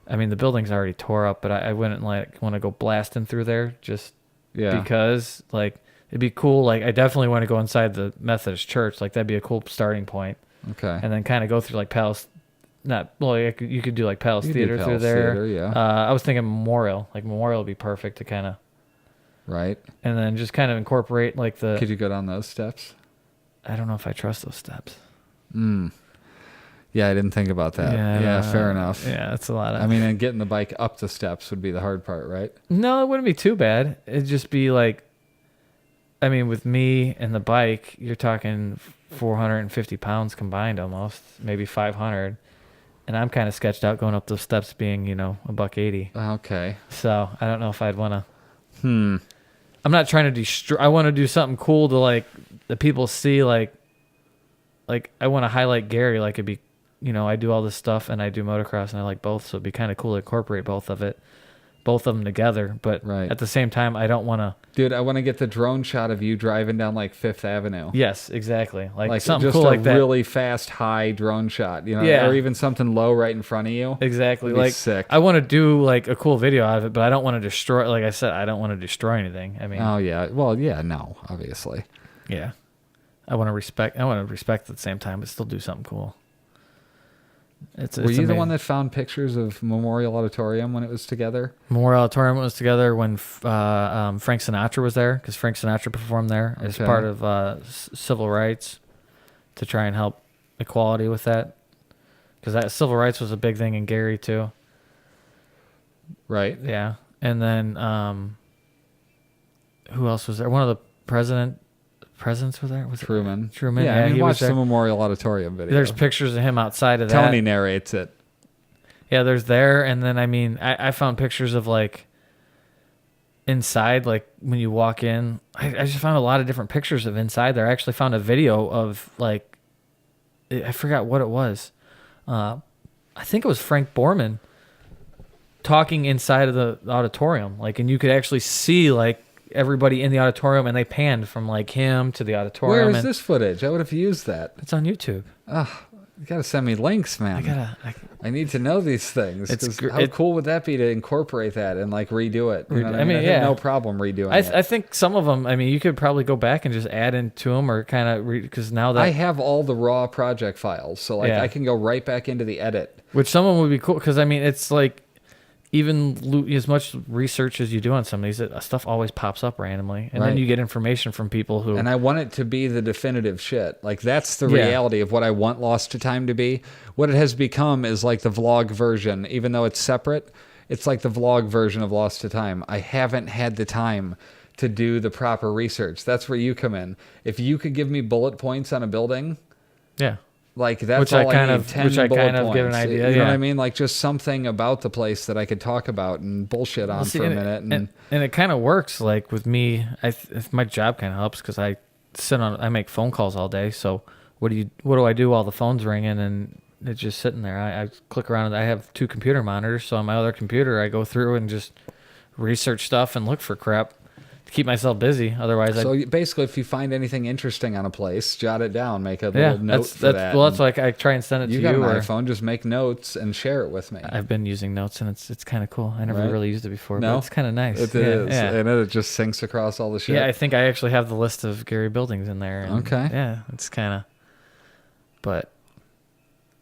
I mean, the building's already tore up, but I wouldn't want to go blasting through there just because it'd be cool. I definitely want to go inside the Methodist church. That'd be a cool starting point. Okay. And then kind of go through Palace. You could do Palace Theater through there. Yeah. I was thinking Memorial. Memorial would be perfect to kind of. Right. And then just kind of incorporate the. Could you go down those steps? I don't know if I trust those steps. Yeah, I didn't think about that. Yeah, fair enough. Yeah, that's a lot of. I mean, and getting the bike up the steps would be the hard part, right? No, it wouldn't be too bad. It'd just be I mean, with me and the bike, you're talking 450 pounds combined almost, maybe 500. And I'm kind of sketched out going up those steps being, $180. Okay. So I don't know if I'd want to. I'm not trying to destroy. I want to do something cool to the people see I want to highlight Gary. It'd be, I do all this stuff and I do motocross and I like both. So it'd be kind of cool to incorporate both of them together. But at the same time, I don't want to. Dude, I want to get the drone shot of you driving down Fifth Avenue. Yes, exactly. Something just cool like that. Really fast, high drone shot, or even something low right in front of you. Exactly. Sick. I want to do a cool video out of it, but I don't want to destroy. Like I said, I don't want to destroy anything. I mean. Oh yeah. Well, yeah. No, obviously. Yeah. I want to respect at the same time, but still do something cool. Were you the one that found pictures of Memorial Auditorium when it was together? Memorial Auditorium was together when Frank Sinatra was there, because Frank Sinatra performed there as part of civil rights to try and help equality with that. Because that civil rights was a big thing in Gary too. Right. Yeah. And then who else was there? One of the presidents were there? Was Truman. it Truman? Yeah, I mean, he was watch there. the Memorial Auditorium video. There's pictures of him outside of that. Tony narrates it. Yeah, there's there, and then I mean, I found pictures of like inside, like when you walk in. I just found a lot of different pictures of inside there. I actually found a video of like, I forgot what it was. I think it was Frank Borman talking inside of the auditorium, like, and you could actually see like everybody in the auditorium, and they panned from like him to the auditorium. Where is this footage? I would have used that. It's on YouTube. Oh, you gotta send me links, man. I need to know these things. How cool would that be to incorporate that and like redo it? You know what I mean, I have no problem redoing it. I think some of them. I mean, you could probably go back and just add into them, or kind of because now that I have all the raw project files, so like I can go right back into the edit. Which some of them would be cool, because I mean, it's like even as much research as you do on some of these, stuff always pops up randomly, and then you get information from people who. And I want it to be the definitive shit. Like that's the reality of what I want Lost to Time to be. What it has become is like the vlog version, even though it's separate. It's like the vlog version of Lost to Time. I haven't had the time to do the proper research. That's where you come in. If you could give me bullet points on a building, like that's which all I kind need. of, 10 which I bullet kind of points. give an idea. You know what I mean? Like just something about the place that I could talk about and bullshit on for a minute. And it kind of works. Like with me, my job kind of helps because I make phone calls all day. So what do I do while the phone's ringing and it's just sitting there? I click around. I have 2 computer monitors, so on my other computer, I go through and just research stuff and look for crap to keep myself busy. Otherwise, basically, if you find anything interesting on a place, jot it down, make a little note for that. Well, that's like I try and send it to you. You got an iPhone, just make notes and share it with me. I've been using notes, and it's kind of cool. I never really used it before, no? but it's kind of nice. It is, and it just syncs across all the shit. Yeah, I think I actually have the list of Gary buildings in there. And okay. Yeah, it's kind of. But.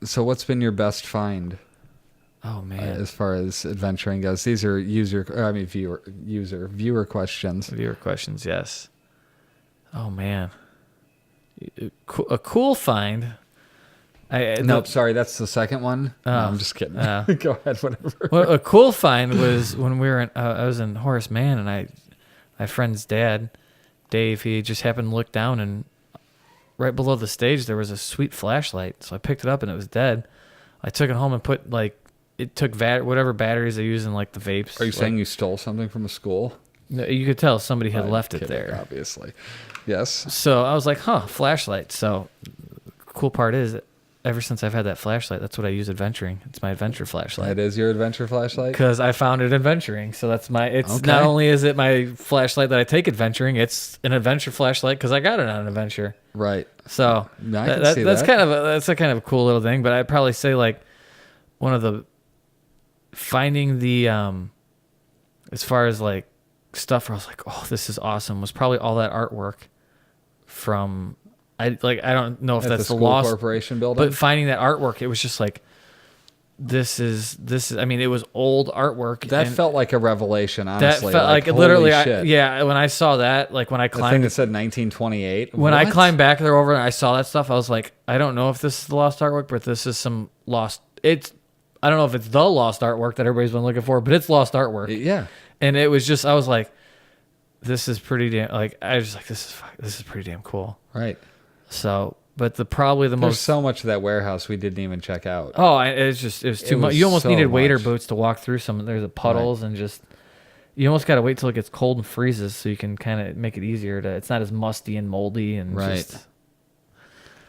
So what's been your best find? Oh man! As far as adventuring goes, these are viewer questions. Viewer questions, yes. Oh man, a cool find. Nope, sorry, that's the second one. No, I'm just kidding. Go ahead, whatever. Well, a cool find was when we were in. I was in Horace Mann, and my friend's dad, Dave, he just happened to look down, and right below the stage there was a sweet flashlight. So I picked it up, and it was dead. I took it home and put it took whatever batteries they use in like the vapes. Are you saying you stole something from a school? No, you could tell somebody had left it there. Obviously. Yes. So I was like, flashlight. So the cool part is, ever since I've had that flashlight, that's what I use adventuring. It's my adventure flashlight. It is your adventure flashlight? Because I found it adventuring. So that's not only is it my flashlight that I take adventuring, it's an adventure flashlight because I got it on an adventure. Right. So that's kind of a kind of a cool little thing. But I'd probably say like one of the finding the as far as like stuff where I was like, oh, this is awesome, was probably all that artwork from I don't know if that's the Lost Corporation building, but finding that artwork, it was just like this is I mean, it was old artwork that felt like a revelation, honestly. That felt like literally when I saw that, like when I climbed, the thing that said 1928, when I climbed back there over and I saw that stuff, I was like, I don't know if this is the lost artwork, but this is some lost, I don't know if it's the lost artwork that everybody's been looking for, but it's lost artwork. Yeah. And it was just, I was like, this is pretty damn, like, I was just like, this is pretty damn cool. Right. So, but There's most, so much of that warehouse we didn't even check out. Oh, it was too much. You almost needed waiter boots to walk through there's the puddles and just, you almost got to wait till it gets cold and freezes so you can kind of make it easier it's not as musty and moldy and just.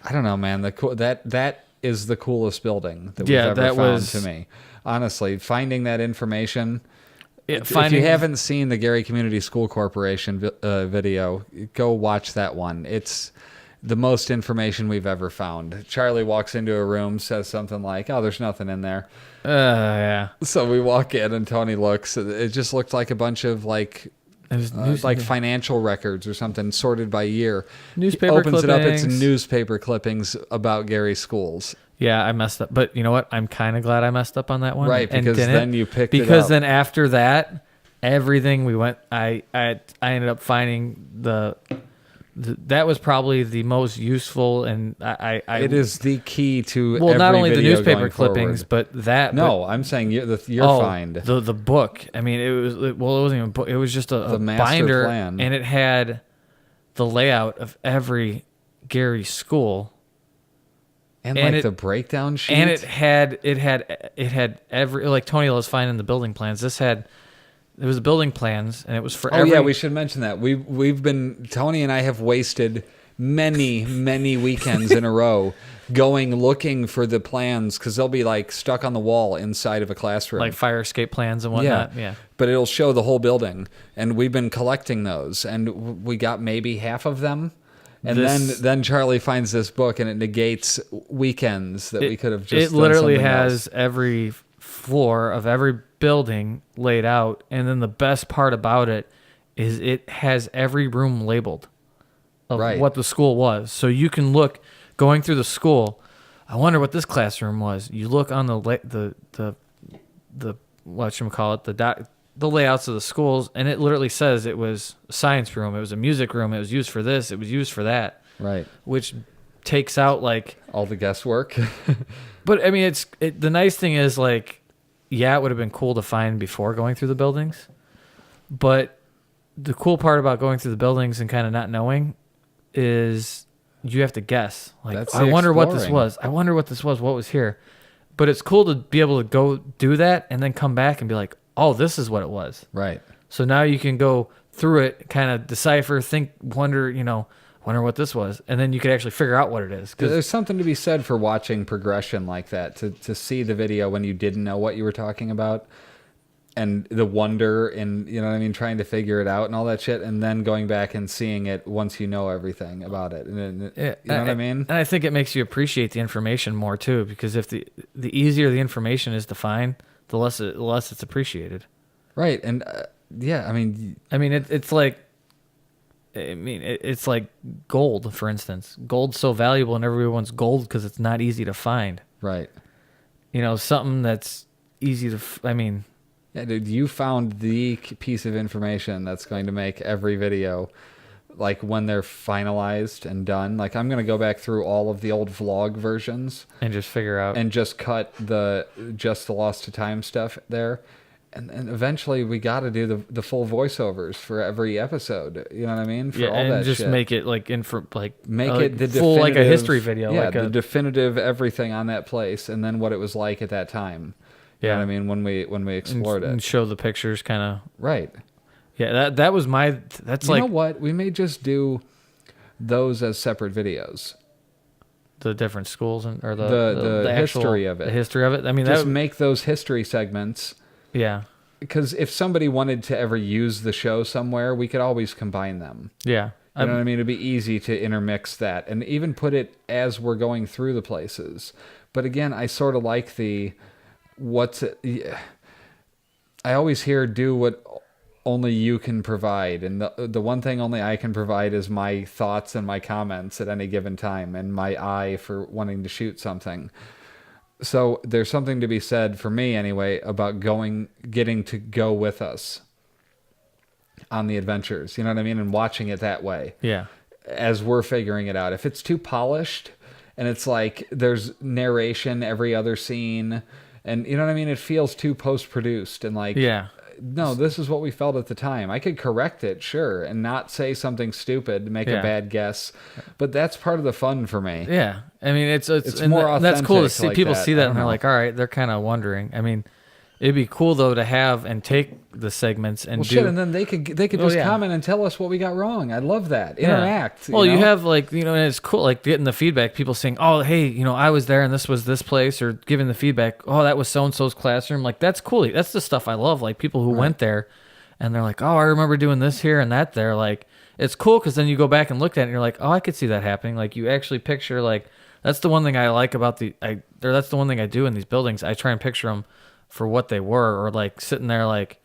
I don't know, man. That is the coolest building that we've ever found to me. Honestly, finding that information. If you haven't seen the Gary Community School Corporation video, go watch that one. It's the most information we've ever found. Charlie walks into a room, says something like, "Oh, there's nothing in there." Yeah. So we walk in, and Tony looks. It just looked like a bunch of like financial records or something sorted by year. Newspaper clippings. It opens it up. It's newspaper clippings about Gary's schools. Yeah, I messed up. But you know what? I'm kind of glad I messed up on that one. Right, because then you picked it up. Because then after that, everything we went, I ended up finding that was probably the most useful, and it is the key to not only the newspaper clippings, but that. No, I'm saying your find. The book. I mean, it wasn't even a book. It was just a binder, plan. and it had the layout of every Gary school. And like the breakdown sheet. And it had every, like Tony was finding the building plans. It was the building plans, and it was for every. Oh yeah, we should mention that. Tony and I have wasted many weekends in a row looking for the plans, because they'll be like stuck on the wall inside of a classroom. Like fire escape plans and whatnot. Yeah. But it'll show the whole building, and we've been collecting those, and we got maybe half of them. And then Charlie finds this book, and it negates weekends that we could have just. It literally done has else. every floor of every building laid out, and then the best part about it is it has every room labeled of what the school was, so you can look going through the school. I wonder what this classroom was. You look on the whatchamacallit, the layouts of the schools, and it literally says it was a science room, it was a music room, it was used for this, it was used for that. Right. Which takes out like all the guesswork. But I mean, the nice thing is, like, yeah, it would have been cool to find before going through the buildings, but the cool part about going through the buildings and kind of not knowing is you have to guess. Like, I wonder what this was. I wonder what this was. What was here? But it's cool to be able to go do that and then come back and be like, oh, this is what it was. Right. So now you can go through it, kind of decipher, think, wonder what this was. And then you could actually figure out what it is. There's something to be said for watching progression like that, to see the video when you didn't know what you were talking about, and the wonder and, you know what I mean, trying to figure it out and all that shit, and then going back and seeing it once you know everything about it. And you know what I mean? And I think it makes you appreciate the information more too, because if the easier the information is to find, the less it's appreciated. Right. And yeah, I mean, it's like, it's like gold, for instance. Gold's so valuable, and everybody wants gold because it's not easy to find. Right. Something that's easy to. Yeah, dude, you found the piece of information that's going to make every video, like when they're finalized and done. Like, I'm going to go back through all of the old vlog versions and just figure out and just cut the lost to time stuff there. And eventually we got to do the full voiceovers for every episode. You know what I mean? For all that just shit. make it like make it the full, like a history video. Yeah, like the definitive everything on that place, and then what it was like at that time. You know what I mean, when we explored it, and show the pictures, kind of. Right. Yeah, that was my. That's like. You know what? We may just do those as separate videos. The different schools or the history of it. The history of it. I mean, just make those history segments. Yeah. Because if somebody wanted to ever use the show somewhere, we could always combine them. Yeah. You know what I mean? It'd be easy to intermix that and even put it as we're going through the places. But again, I sort of like I always hear do what only you can provide. And the one thing only I can provide is my thoughts and my comments at any given time, and my eye for wanting to shoot something. So there's something to be said, for me anyway, about getting to go with us on the adventures. You know what I mean? And watching it that way. Yeah. As we're figuring it out. If it's too polished and it's like there's narration every other scene, and you know what I mean? It feels too post-produced and like, no, this is what we felt at the time. I could correct it, sure, and not say something stupid, make a bad guess, but that's part of the fun for me. Yeah, I mean, it's more authentic. That's cool to see. Like people that. see that and they're like, all right, they're kind of wondering. I mean, it'd be cool though to have and take the segments and and then they could just comment and tell us what we got wrong. I love that. Interact. Well, you have like, and it's cool, like getting the feedback. People saying, oh, hey, I was there and this was this place, or giving the feedback. Oh, that was so and so's classroom. Like, that's cool. That's the stuff I love. Like people who went there and they're like, oh, I remember doing this here and that there. Like, it's cool because then you go back and look at it and you're like, oh, I could see that happening. Like, you actually picture, like, that's the one thing I like about that's the one thing I do in these buildings. I try and picture them for what they were, or like sitting there like,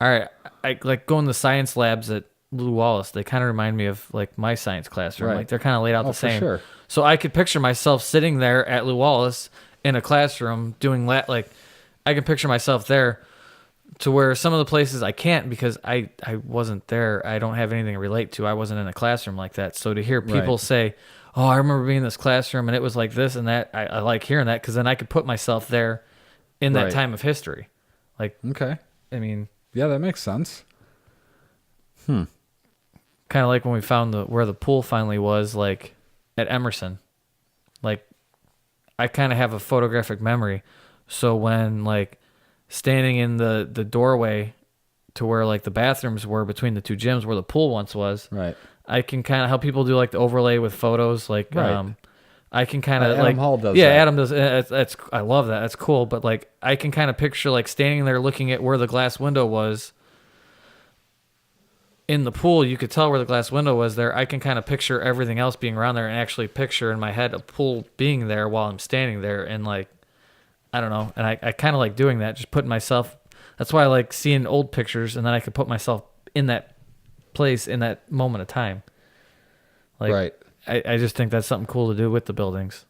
all right, I like going to science labs at Lou Wallace. They kind of remind me of like my science classroom. Right. Like they're kind of laid out the same. For sure. So I could picture myself sitting there at Lou Wallace in a classroom doing like, I can picture myself there, to where some of the places I can't because I wasn't there. I don't have anything to relate to. I wasn't in a classroom like that. So to hear people say, oh, I remember being in this classroom and it was like this and that, I like hearing that, because then I could put myself there in that time of history. Like, okay. I mean, yeah, that makes sense. Kind kind of like when we found where the pool finally was, like at Emerson. Like, I kind of have a photographic memory. So when like standing in the doorway to where like the bathrooms were between the two gyms where the pool once was, Right. I can kind of help people do like the overlay with photos. Like, Right. I can kind of Adam Hall does yeah, that. Adam does. That's I love that. That's cool. But like, I can kind of picture like standing there looking at where the glass window was in the pool. You could tell where the glass window was there. I can kind of picture everything else being around there and actually picture in my head a pool being there while I'm standing there. And like, I don't know. And I kind of like doing that, just putting myself. That's why I like seeing old pictures, and then I could put myself in that place in that moment of time. Like, Right. I just think that's something cool to do with the buildings.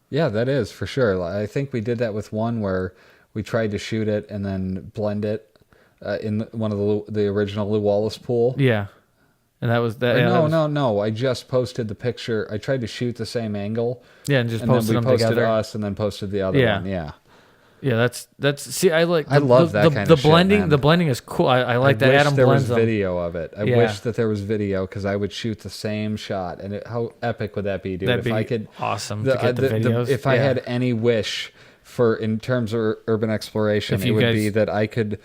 Yeah, that is for sure. I think we did that with one where we tried to shoot it and then blend it in one of the original Lou Wallace pool. Yeah. And that was that. Or Yeah, no, that was, no. I just posted the picture. I tried to shoot the same angle. Yeah, and just And then posted we them posted together. us and then posted the other Yeah. one. Yeah. Yeah, that's. See, I like. I love that kind the of shit, blending. man. The blending is cool. I like that wish Adam there was blends them. video of it. I Yeah. wish that there was video because I would shoot the same shot. And how epic would that be, dude? That'd if be I could, awesome to get the videos. if I had any wish for in terms of urban exploration, If it you would guys- be that I could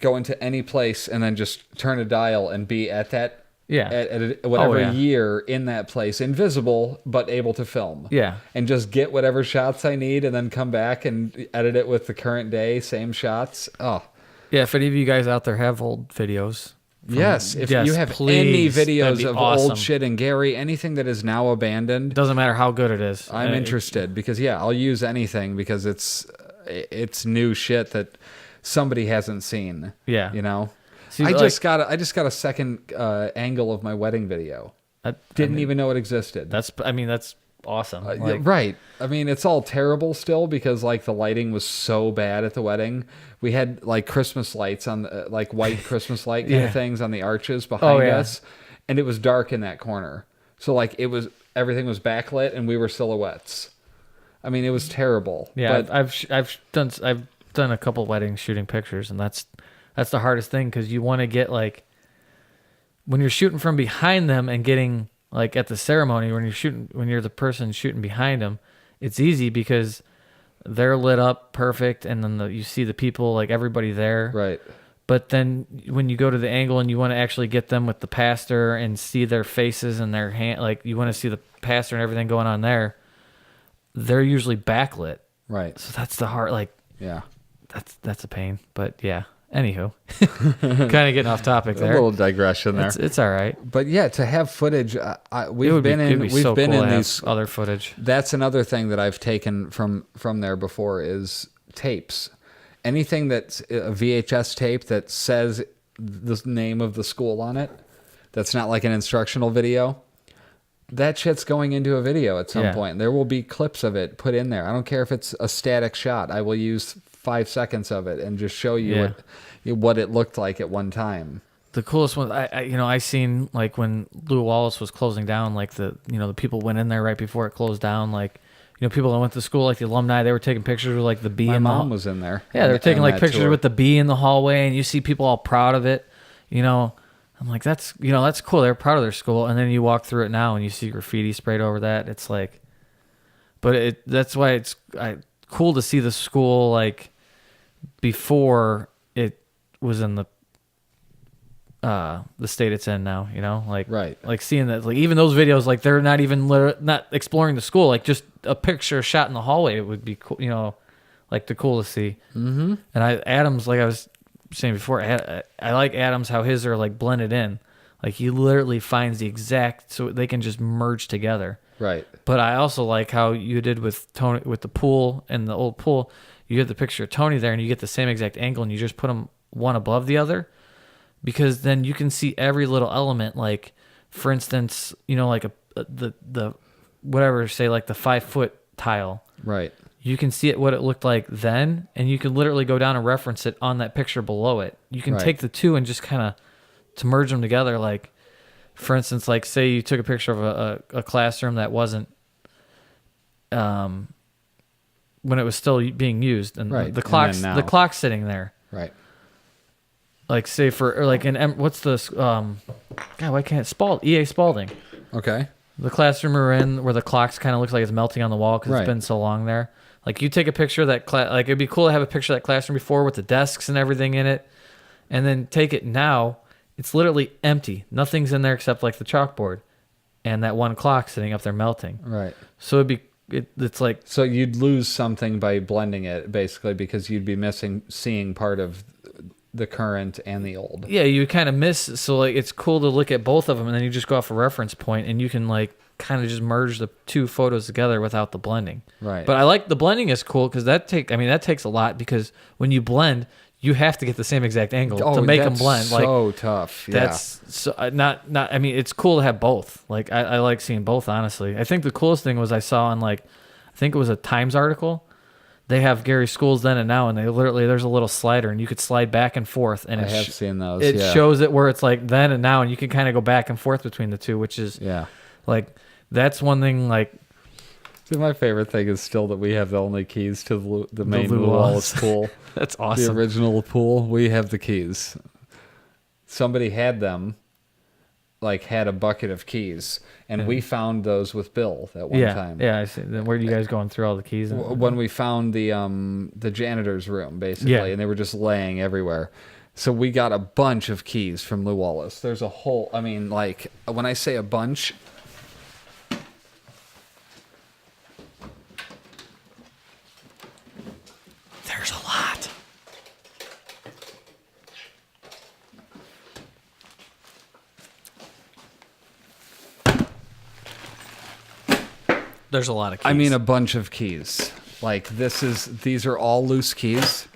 go into any place and then just turn a dial and be at that. Yeah. At whatever yeah. year in that place, invisible but able to film. Yeah. And just get whatever shots I need and then come back and edit it with the current day, same shots. Oh, Yeah, if any of you guys out there have old videos. yes. If yes, you have please, any that'd videos be of awesome. old shit in Gary, anything that is now abandoned, Doesn't matter how good it is. I'm interested because I'll use anything because it's new shit that somebody hasn't seen. Yeah. You know? See, I like- just got a second angle of my wedding video. Didn't even know it existed. That's awesome. Yeah, Like, right. I mean, it's all terrible still because like the lighting was so bad at the wedding. We had like Christmas lights on the, like white Christmas light kind Yeah. of things on the arches behind yeah. us, and it was dark in that corner. So like everything was backlit and we were silhouettes. I mean, it was terrible. Yeah, but I've done a couple weddings shooting pictures, and that's the hardest thing because you want to get like when you're shooting from behind them and getting like at the ceremony when you're the person shooting behind them, it's easy because they're lit up perfect, and then you see the people like everybody there. right. But then when you go to the angle and you want to actually get them with the pastor and see their faces and their hand, like you want to see the pastor and everything going on there, they're usually backlit. Right. So that's the hard, like, Yeah. that's a pain. But yeah, anywho, kind of getting off topic A there. little digression there. It's all right. But yeah, to have footage, It'd we've been be in so cool to have these other footage. That's another thing that I've taken from there before is tapes. Anything that's a VHS tape that says the name of the school on it, that's not like an instructional video, that shit's going into a video at some point. There will be clips of it put in there. I don't care if it's a static shot. I will use 5 seconds of it and just show you what it looked like at one time. The coolest one, I seen like when Lou Wallace was closing down, like the people went in there right before it closed down, like. People that went to school, like the alumni, they were taking pictures with like the bee. My in the mom was in there. Yeah, they were taking on like that pictures tour. with the bee in the hallway, and you see people all proud of it. I'm like, that's cool. They're proud of their school, and then you walk through it now and you see graffiti sprayed over that. It's like, but that's why it's cool to see the school like before it was in the state it's in now, like Right. like seeing that, like even those videos, like they're not even not exploring the school, like just a picture shot in the hallway, it would be cool, like the cool to see. Mm-hmm. And Adams, like I was saying before, I like Adams how his are like blended in, like he literally finds the exact so they can just merge together. Right. But I also like how you did with Tony with the pool and the old pool. You get the picture of Tony there, and you get the same exact angle, and you just put them one above the other. Because then you can see every little element, like, for instance, like the whatever, say like the 5-foot tile. Right. You can see what it looked like then, and you can literally go down and reference it on that picture below it. You can take the two and just kind of to merge them together. Like, for instance, like say you took a picture of a classroom that wasn't when it was still being used, and Right. the clock's And then now. the clock's sitting there. Right. like say for or like what's the God, why can't EA Spalding. Okay. The classroom we're in, where the clocks kind of looks like it's melting on the wall because Right. it's been so long there. Like you take a picture of that like it'd be cool to have a picture of that classroom before with the desks and everything in it, and then take it now. It's literally empty. Nothing's in there except like the chalkboard, and that one clock sitting up there melting. Right. So it's like So you'd lose something by blending it, basically, because you'd be seeing part of the current and the old. yeah, you kind of miss. So like it's cool to look at both of them, and then you just go off a reference point, and you can like kind of just merge the two photos together without the blending. Right. But I like the blending is cool because that takes a lot, because when you blend, you have to get the same exact angle to make them blend. So Like tough. Yeah. that's so not. I mean, it's cool to have both. Like I like seeing both. Honestly, I think the coolest thing was I saw on I think it was a Times article. They have Gary's Schools then and now, and they literally there's a little slider, and you could slide back and forth, and I have seen those. It yeah. shows it where it's like then and now, and you can kind of go back and forth between the two, which is like that's one thing. Like See, my favorite thing is still that we have the only keys to the main Lou Lou Wallace pool. that's The awesome. original pool. We have the keys. Somebody had them, had a bucket of keys, and we found those with Bill that one time. Yeah, I see. Then where are you guys going through all the keys? When we found the janitor's room, basically, Yeah. and they were just laying everywhere. So we got a bunch of keys from Lou Wallace. There's a whole, when I say a bunch, There's a lot. There's a lot of keys. a bunch of keys. These are all loose keys.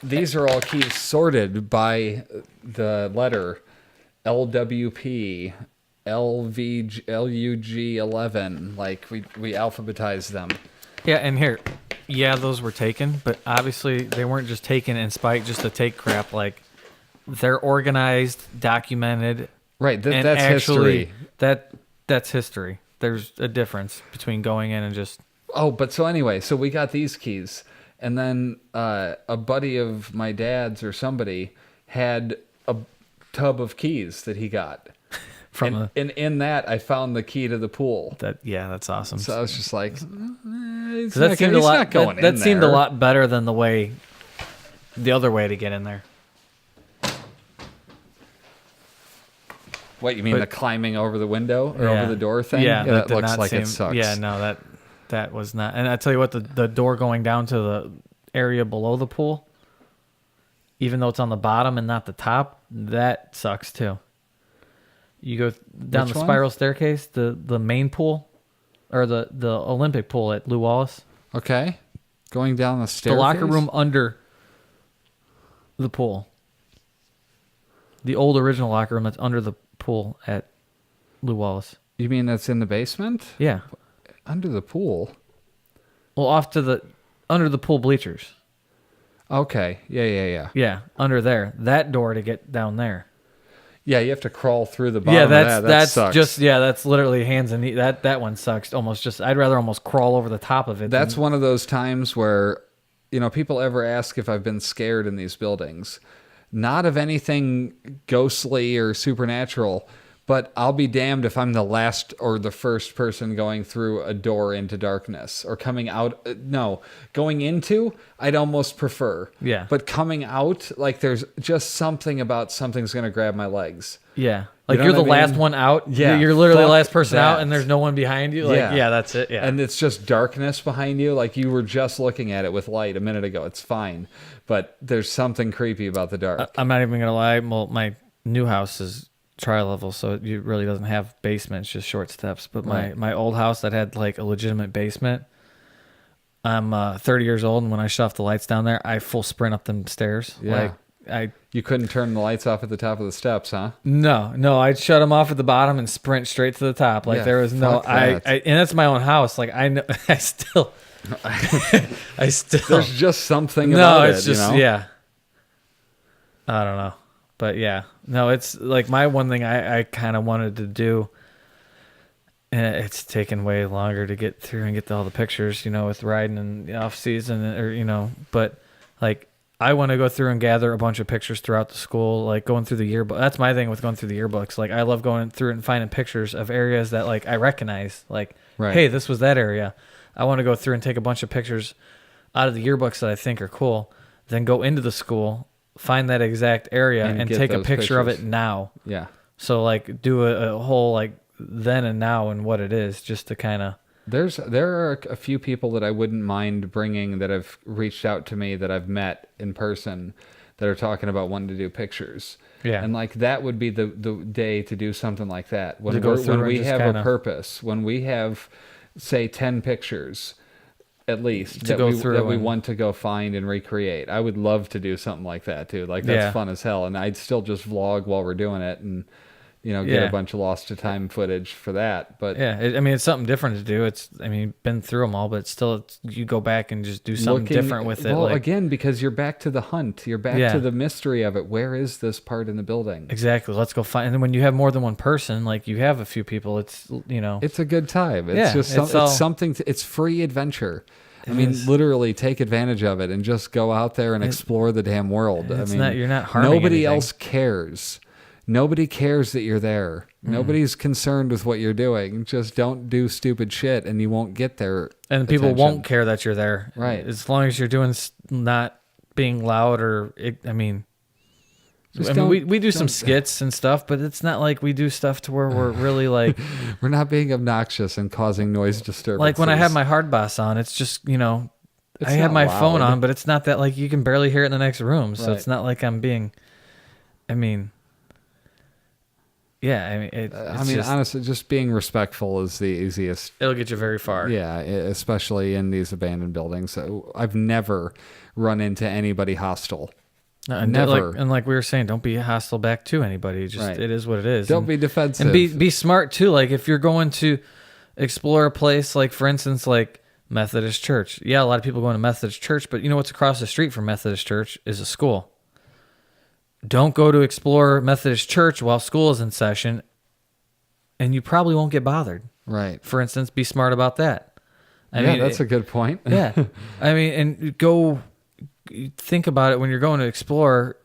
These are all keys sorted by the letter LWP, LVG, LUG 11. We alphabetized them. Yeah, and here, those were taken, but obviously they weren't just taken in spite just to take crap. Like, they're organized, documented. Right, and that's actually, history. That's history. There's a difference between going in and just... Oh, but so anyway, so we got these keys, and then a buddy of my dad's or somebody had a tub of keys that he got. And in that, I found the key to the pool. That's awesome. So I was just like, he's that seemed not going in that seemed there. a lot better than the other way to get in there. What, you mean the climbing over the window or over the door thing? Yeah, that did looks not like seem, it sucks. Yeah, no, that was not. And I tell you what, the door going down to the area below the pool, even though it's on the bottom and not the top, that sucks too. You go down Which the one? spiral staircase, the main pool, or the Olympic pool at Lou Wallace. Okay. Going down the staircase? The locker room under the pool. The old original locker room that's under the pool at Lou Wallace. You mean that's in the basement? Yeah. Under the pool? Well, under the pool bleachers. Okay. Yeah. Yeah, under there. That door to get down there. Yeah, you have to crawl through the bottom Yeah, of that. That that's sucks. just that's literally hands and knees. That one sucks. I'd rather almost crawl over the top of it. That's one of those times where, people ever ask if I've been scared in these buildings. Not of anything ghostly or supernatural, but I'll be damned if I'm the last or the first person going through a door into darkness or coming out. No, going into, I'd almost prefer. Yeah. But coming out, there's just something about something's going to grab my legs. Yeah. You know You're what the I last mean? one out. Yeah, You're literally the fuck last person out, that. and there's no one behind you. That's it. Yeah. And it's just darkness behind you. Like you were just looking at it with light a minute ago. It's fine. But there's something creepy about the dark. I'm not even going to lie. Well, my new house is tri-level, so it really doesn't have basement. It's just short steps. But my old house that had a legitimate basement, I'm 30 years old, and when I shut off the lights down there, I full sprint up them stairs. Yeah. You couldn't turn the lights off at the top of the steps, huh? No, I'd shut them off at the bottom and sprint straight to the top. Yeah, There was no, fuck that. and that's my own house. I know, I still, There's just something no, about it's it, just, yeah. I don't know. But yeah, no, it's my one thing I kind of wanted to do, and it's taken way longer to get through and get to all the pictures, with riding and off season but I want to go through and gather a bunch of pictures throughout the school, like going through the yearbook. That's my thing with going through the yearbooks. Like I love going through and finding pictures of areas that like I recognize. Like, Right. hey, this was that area. I want to go through and take a bunch of pictures out of the yearbooks that I think are cool. Then go into the school, find that exact area, and get take a those picture of pictures. it now. Yeah. So like do a whole like then and now and what it is, just to kind of. There are a few people that I wouldn't mind bringing that have reached out to me that I've met in person that are talking about wanting to do pictures. Yeah. And like that would be the day to do something like that. When To go through when and we just have kinda- a purpose, when we have say 10 pictures at least To that go we through that we and- want to go find and recreate. I would love to do something like that too. Like that's Yeah. fun as hell. And I'd still just vlog while we're doing it and get Yeah. a bunch of lost to time footage for that. But Yeah, I mean, it's something different to do. Been through them all, but still, you go back and just do something different with it. Well, Like, again, because you're back to the hunt. You're back Yeah. to the mystery of it. Where is this part in the building? exactly. Let's go find. And then when you have more than one person, like you have a few people, it's It's a good time. It's Yeah, just it's all- it's something. It's free adventure. I It mean, is. literally take advantage of it and just go out there and explore the damn world. It's I mean, not- you're not harming nobody anything. else cares. Nobody cares that you're there. Nobody's concerned with what you're doing. Just don't do stupid shit, and you won't get there. and people attention. won't care that you're there, Right. As long as you're doing not being loud or Just we do some don't- skits and stuff, but it's not like we do stuff to where we're really like We're not being obnoxious and causing noise disturbances. like when I have my hard bass on, it's just It's I have not my phone loud. on, but it's not that like you can barely hear it in the next room, so Right. it's not like I'm being. It's just, honestly, just being respectful is the easiest. it'll get you very far. Yeah, especially in these abandoned buildings. So I've never run into anybody hostile. And Never. like we were saying, don't be hostile back to anybody. Just Right. it is what it is. Don't And- be defensive. and be smart too. Like if you're going to explore a place, like for instance, like Methodist Church. Yeah, a lot of people go to Methodist Church, but you know what's across the street from Methodist Church is a school. Don't go to explore Methodist Church while school is in session, and you probably won't get bothered. Right. For instance, be smart about that. That's a good point. Yeah. And go think about it when you're going to explore.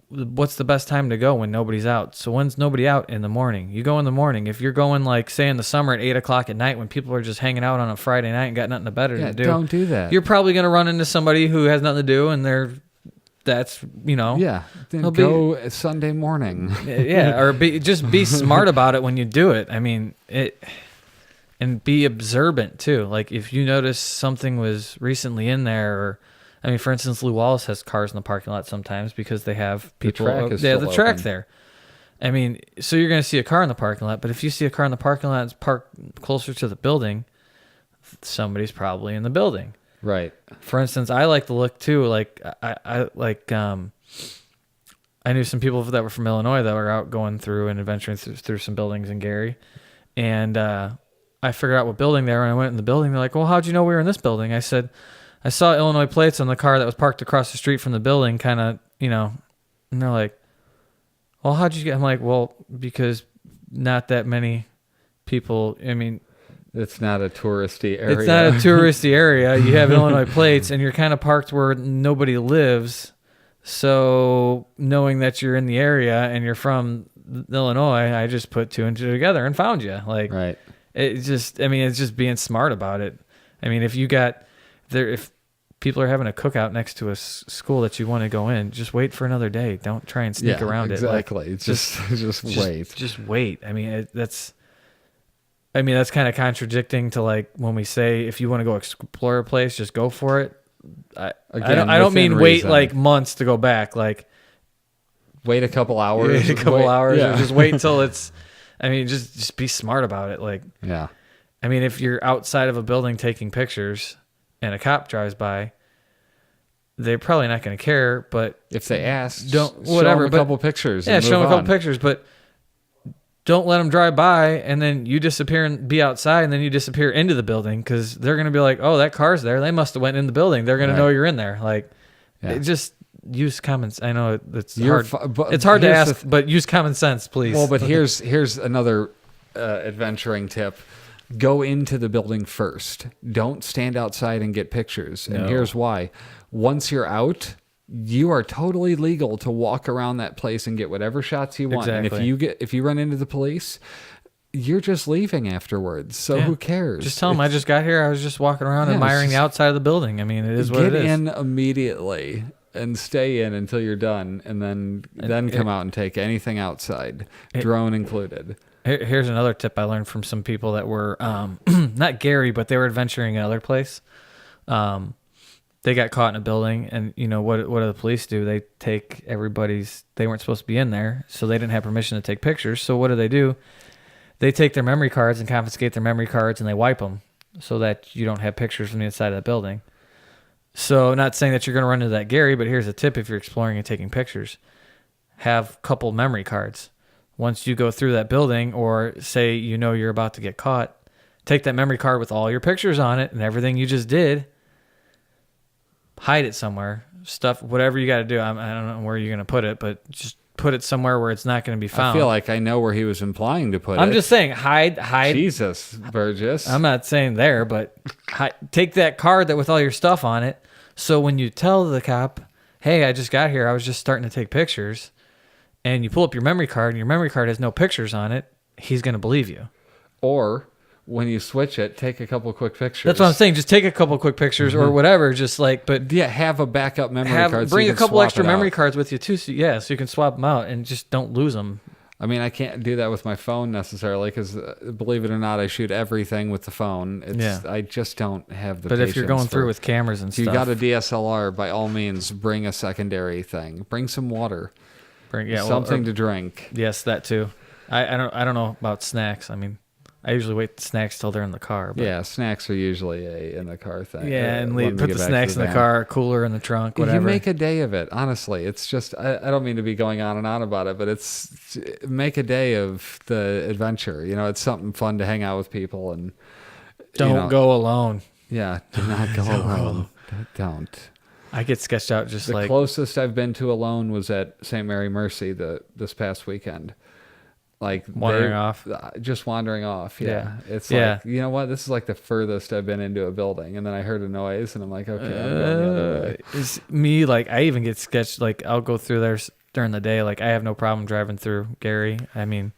What's the best time to go when nobody's out? So when's nobody out? In the morning. You go in the morning. If you're going like say in the summer at 8:00 at night when people are just hanging out on a Friday night and got nothing better to do. Don't do that. You're probably going to run into somebody who has nothing to do and that's Yeah. Then He'll be- go Sunday morning. yeah, or just be smart about it when you do it. And be observant too. Like if you notice something was recently in there, or for instance, Lou Wallace has cars in the parking lot sometimes because they have people. track is they have still the track open. there. So you're going to see a car in the parking lot, but if you see a car in the parking lot that's parked closer to the building, somebody's probably in the building. Right. For instance, I like to look too. Like I knew some people that were from Illinois that were out going through and adventuring through some buildings in Gary, and I figured out what building they were. And I went in the building. They're like, "Well, how'd you know we were in this building?" I said, "I saw Illinois plates on the car that was parked across the street from the building, kind of, And they're like, "Well, how'd you get?" I'm like, "Well, because not that many people. It's not a touristy area. It's not a touristy area. You have Illinois plates, and you're kind of parked where nobody lives. So knowing that you're in the area and you're from Illinois, I just put two and two together and found you. Like, Right. it's just being smart about it. If people are having a cookout next to a school that you want to go in, just wait for another day. Don't try and sneak around exactly. it. Like, Just wait. Just wait. That's kind of contradicting to like when we say if you want to go explore a place, just go for it. I don't mean within wait reason. like months to go back. Like Wait a couple hours. wait a couple hours, Yeah. or just wait until it's. Just be smart about it. Like, Yeah. if you're outside of a building taking pictures and a cop drives by, they're probably not going to care. But If they ask, Don't- show whatever, them a but- couple pictures. yeah, and show them a move couple on. pictures, but don't let them drive by and then you disappear and be outside and then you disappear into the building because they're going to be like, oh, that car's there. They must have went in the building. They're going Right. to know you're in there. Like, Yeah. just use common sense. I know it's You're hard. but It's hard to here's ask, but use common sense, please. Well, but here's another adventuring tip. Go into the building first. Don't stand outside and get pictures. And No. here's why. Once you're out, you are totally legal to walk around that place and get whatever shots you want. Exactly. And if you run into the police, you're just leaving afterwards. So who cares? Just tell them I just got here. I was just walking around admiring the outside of the building. I mean, it is what it is. Get in immediately and stay in until you're done, and then come out and take anything outside, drone included. Here's another tip I learned from some people that were not Gary, but they were adventuring in another place. They got caught in a building, and what do the police do? They take everybody's. They weren't supposed to be in there, so they didn't have permission to take pictures. So what do? They take their memory cards and confiscate their memory cards, and they wipe them so that you don't have pictures from the inside of the building. So not saying that you're going to run into that Gary, but here's a tip if you're exploring and taking pictures. Have a couple memory cards. Once you go through that building, or say you're about to get caught, take that memory card with all your pictures on it and everything you just did, hide it somewhere, stuff, whatever you got to do. I don't know where you're going to put it, but just put it somewhere where it's not going to be found. I feel like I know where he was implying to put it. I'm just saying, hide. Jesus, Burgess. I'm not saying there, but take that card with all your stuff on it. So when you tell the cop, hey, I just got here, I was just starting to take pictures, and you pull up your memory card and your memory card has no pictures on it, he's going to believe you. Or when you switch it, take a couple quick pictures. That's what I'm saying. Just take a couple quick pictures or whatever. Just but have a backup memory card. Bring a couple extra memory cards with you too. So you can swap them out and just don't lose them. I mean, I can't do that with my phone necessarily because, believe it or not, I shoot everything with the phone. I just don't have the patience. But if you're going through with cameras and stuff. If you got a DSLR, by all means, bring a secondary thing. Bring some water. Something to drink. Yes, that too. I don't know about snacks. I mean, I usually wait the snacks till they're in the car. But yeah, snacks are usually a in the car thing. Yeah, and put the snacks in the car, cooler in the trunk, whatever. You make a day of it, honestly. It's just, I don't mean to be going on and on about it, but make a day of the adventure. It's something fun to hang out with people. And don't go alone. Yeah, do not go alone. Don't. I get sketched out just the closest I've been to alone was at St. Mary Mercy this past weekend. Wandering off. Just wandering off. Yeah. It's like, you know what? This is like the furthest I've been into a building. And then I heard a noise and I'm like, okay, I'm going the other way. It's me, I even get sketched. I'll go through there during the day. I have no problem driving through Gary. I mean,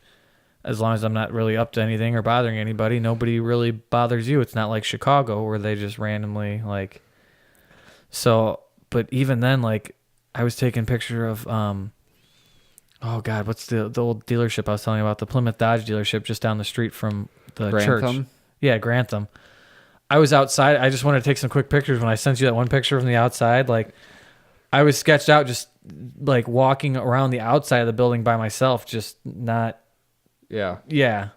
as long as I'm not really up to anything or bothering anybody, nobody really bothers you. It's not like Chicago where they just randomly so, but even then, I was taking a picture of, oh God, what's the old dealership I was telling you about? The Plymouth Dodge dealership just down the street from the Grantham? church. Yeah, Grantham. I was outside. I just wanted to take some quick pictures. When I sent you that one picture from the outside, I was sketched out just walking around the outside of the building by myself, just not. Yeah. Yeah.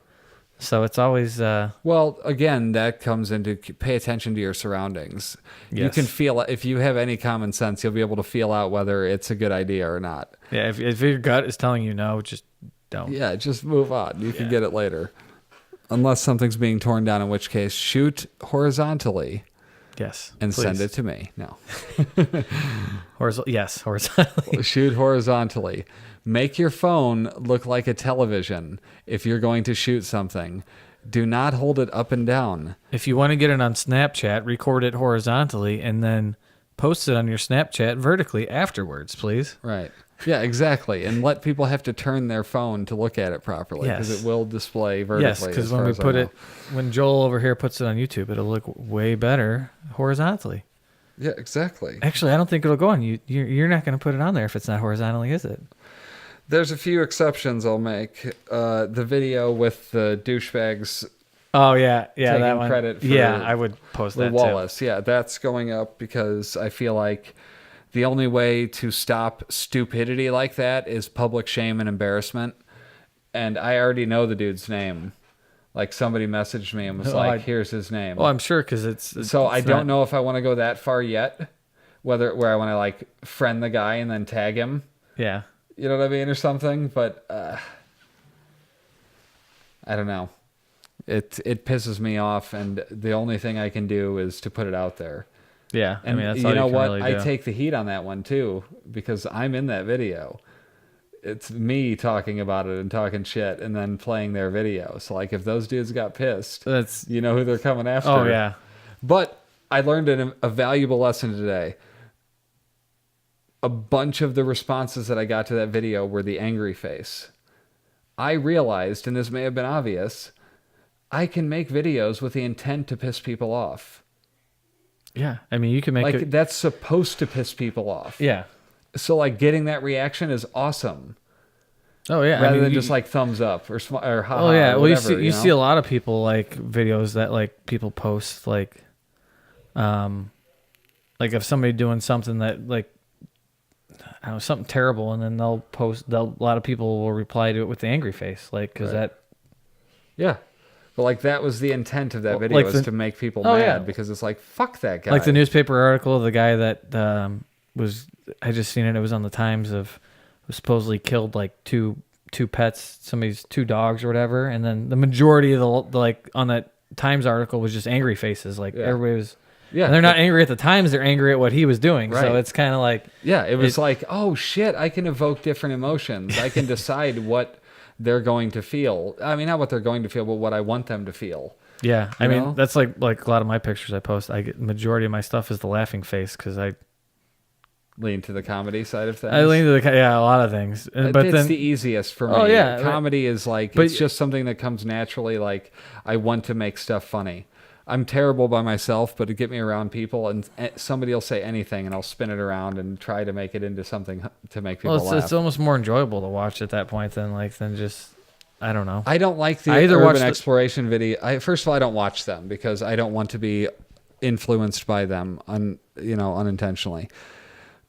So it's always... Well, again, that comes into pay attention to your surroundings. Yes. You can feel, if you have any common sense, you'll be able to feel out whether it's a good idea or not. Yeah, if your gut is telling you no, just don't. Yeah, just move on. You can get it later. Unless something's being torn down, in which case, shoot horizontally. Yes. And send it to me. No. Horizontally. Shoot horizontally. Make your phone look like a television if you're going to shoot something. Do not hold it up and down. If you want to get it on Snapchat, record it horizontally and then post it on your Snapchat vertically afterwards, please. Right. Yeah, exactly. And let people have to turn their phone to look at it properly because it will display vertically. Yes, because when Joel over here puts it on YouTube, it'll look way better horizontally. Yeah, exactly. Actually, I don't think it'll go on. You're not going to put it on there if it's not horizontally, is it? There's a few exceptions I'll make. The video with the douchebags. Oh yeah, that one. Credit for I would post that Wallace. Yeah, that's going up because I feel like the only way to stop stupidity like that is public shame and embarrassment. And I already know the dude's name. Somebody messaged me and was "Here's his name." Well, I'm sure because it's. So I don't know if I want to go that far yet. Where I want to friend the guy and then tag him. Yeah. You know what I mean, or something, but I don't know. It pisses me off, and the only thing I can do is to put it out there. Yeah, and that's all you know what? Really I take the heat on that one too because I'm in that video. It's me talking about it and talking shit, and then playing their video. So if those dudes got pissed, you know who they're coming after. Oh yeah. But I learned a valuable lesson today. a bunch of the responses that I got to that video were the angry face. I realized, and this may have been obvious, I can make videos with the intent to piss people off. Yeah, I mean, you can make like that's supposed to piss people off. Yeah. So like getting that reaction is awesome. Oh yeah, rather than just like thumbs up or ha. Oh yeah, or well whatever, you see a lot of people like videos that like people post like if somebody doing something that like I don't know, something terrible, and then they'll post. A lot of people will reply to it with the angry face, like because that. Yeah, but like that was the intent of that video, was to make people mad because it's like fuck that guy. Like the newspaper article of the guy that was I just seen it. It was on the Times of. Was supposedly killed like two pets, somebody's 2 dogs or whatever, and then the majority of the like on that Times article was just angry faces. Like everybody was, and they're not angry at the Times; they're angry at what he was doing. Right. So it's kind of like, it was like, oh shit, I can evoke different emotions. I can decide what they're going to feel. I mean, not what they're going to feel, but what I want them to feel. Yeah, I mean that's like a lot of my pictures I post. I get majority of my stuff is the laughing face because I. Lean to the comedy side of things. I lean to a lot of things, but it's the easiest for me. Oh yeah, comedy is like it's just something that comes naturally. Like I want to make stuff funny. I'm terrible by myself, but to get me around people and somebody will say anything, and I'll spin it around and try to make it into something to make people laugh. It's almost more enjoyable to watch at that point than just. I don't know. I don't like the urban exploration video. First of all, I don't watch them because I don't want to be influenced by them unintentionally.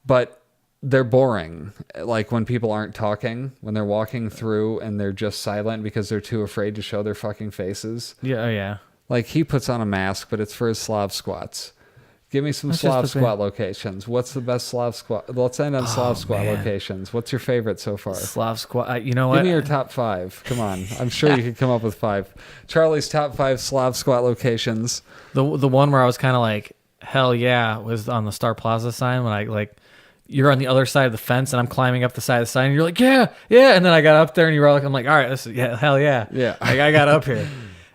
But they're boring. Like when people aren't talking, when they're walking through and they're just silent because they're too afraid to show their fucking faces. Yeah, oh yeah. Like he puts on a mask, but it's for his Slav squats. Give me some Slav squat locations. What's the best Slav squat? Let's end on Slav squat locations. What's your favorite so far? Slav squat. You know what? Give me your top 5. Come on. I'm sure you could come up with 5. Charlie's top 5 Slav squat locations. The one where I was kind of like, hell yeah, was on the Star Plaza sign when I like. You're on the other side of the fence, and I'm climbing up the side of the sign, and you're like, yeah. And then I got up there, and you were like, I'm like, all right, hell yeah. Yeah. Like, I got up here.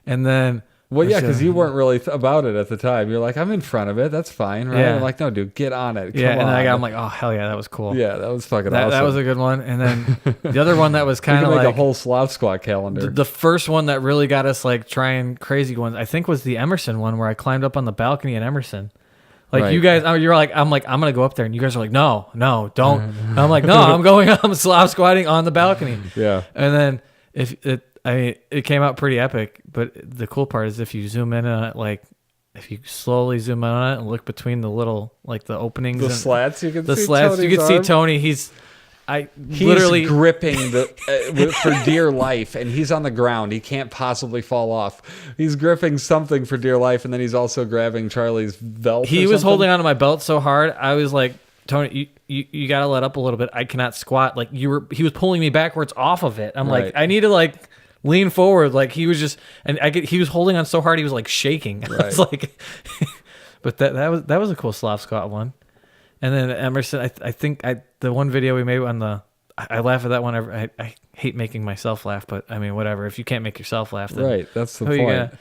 And then... Well, yeah, because you weren't really about it at the time. You're like, I'm in front of it. That's fine, right? Yeah. I'm like, no, dude, get on it. Come and then on. I'm like, oh, hell yeah, that was cool. Yeah, that was fucking awesome. That was a good one. And then the other one that was kind of like... a whole Slav squat calendar. The first one that really got us, like, trying crazy ones, I think was the Emerson one, where I climbed up on the balcony at Emerson. Like you guys, you're like, I'm going to go up there, and you guys are like, no, don't. And I'm like, no, I'm Slav squatting on the balcony. Yeah. And then it came out pretty epic, but the cool part is if you zoom in on it, like if you slowly zoom in on it and look between the little, like the openings, the slats, you can see slats, you can see Tony. He's literally gripping for dear life, and he's on the ground. He can't possibly fall off. He's gripping something for dear life, and then he's also grabbing Charlie's belt. He was holding onto my belt so hard. I was like, Tony, you got to let up a little bit. I cannot squat. Like he was pulling me backwards off of it. I'm like, I need to like lean forward. Like he was just, and he was holding on so hard he was like shaking. Right. I was like, but that was a cool Slav squat one. And then Emerson, I think the one video we made on I laugh at that one. I hate making myself laugh, but I mean, whatever. If you can't make yourself laugh, then right, that's the point.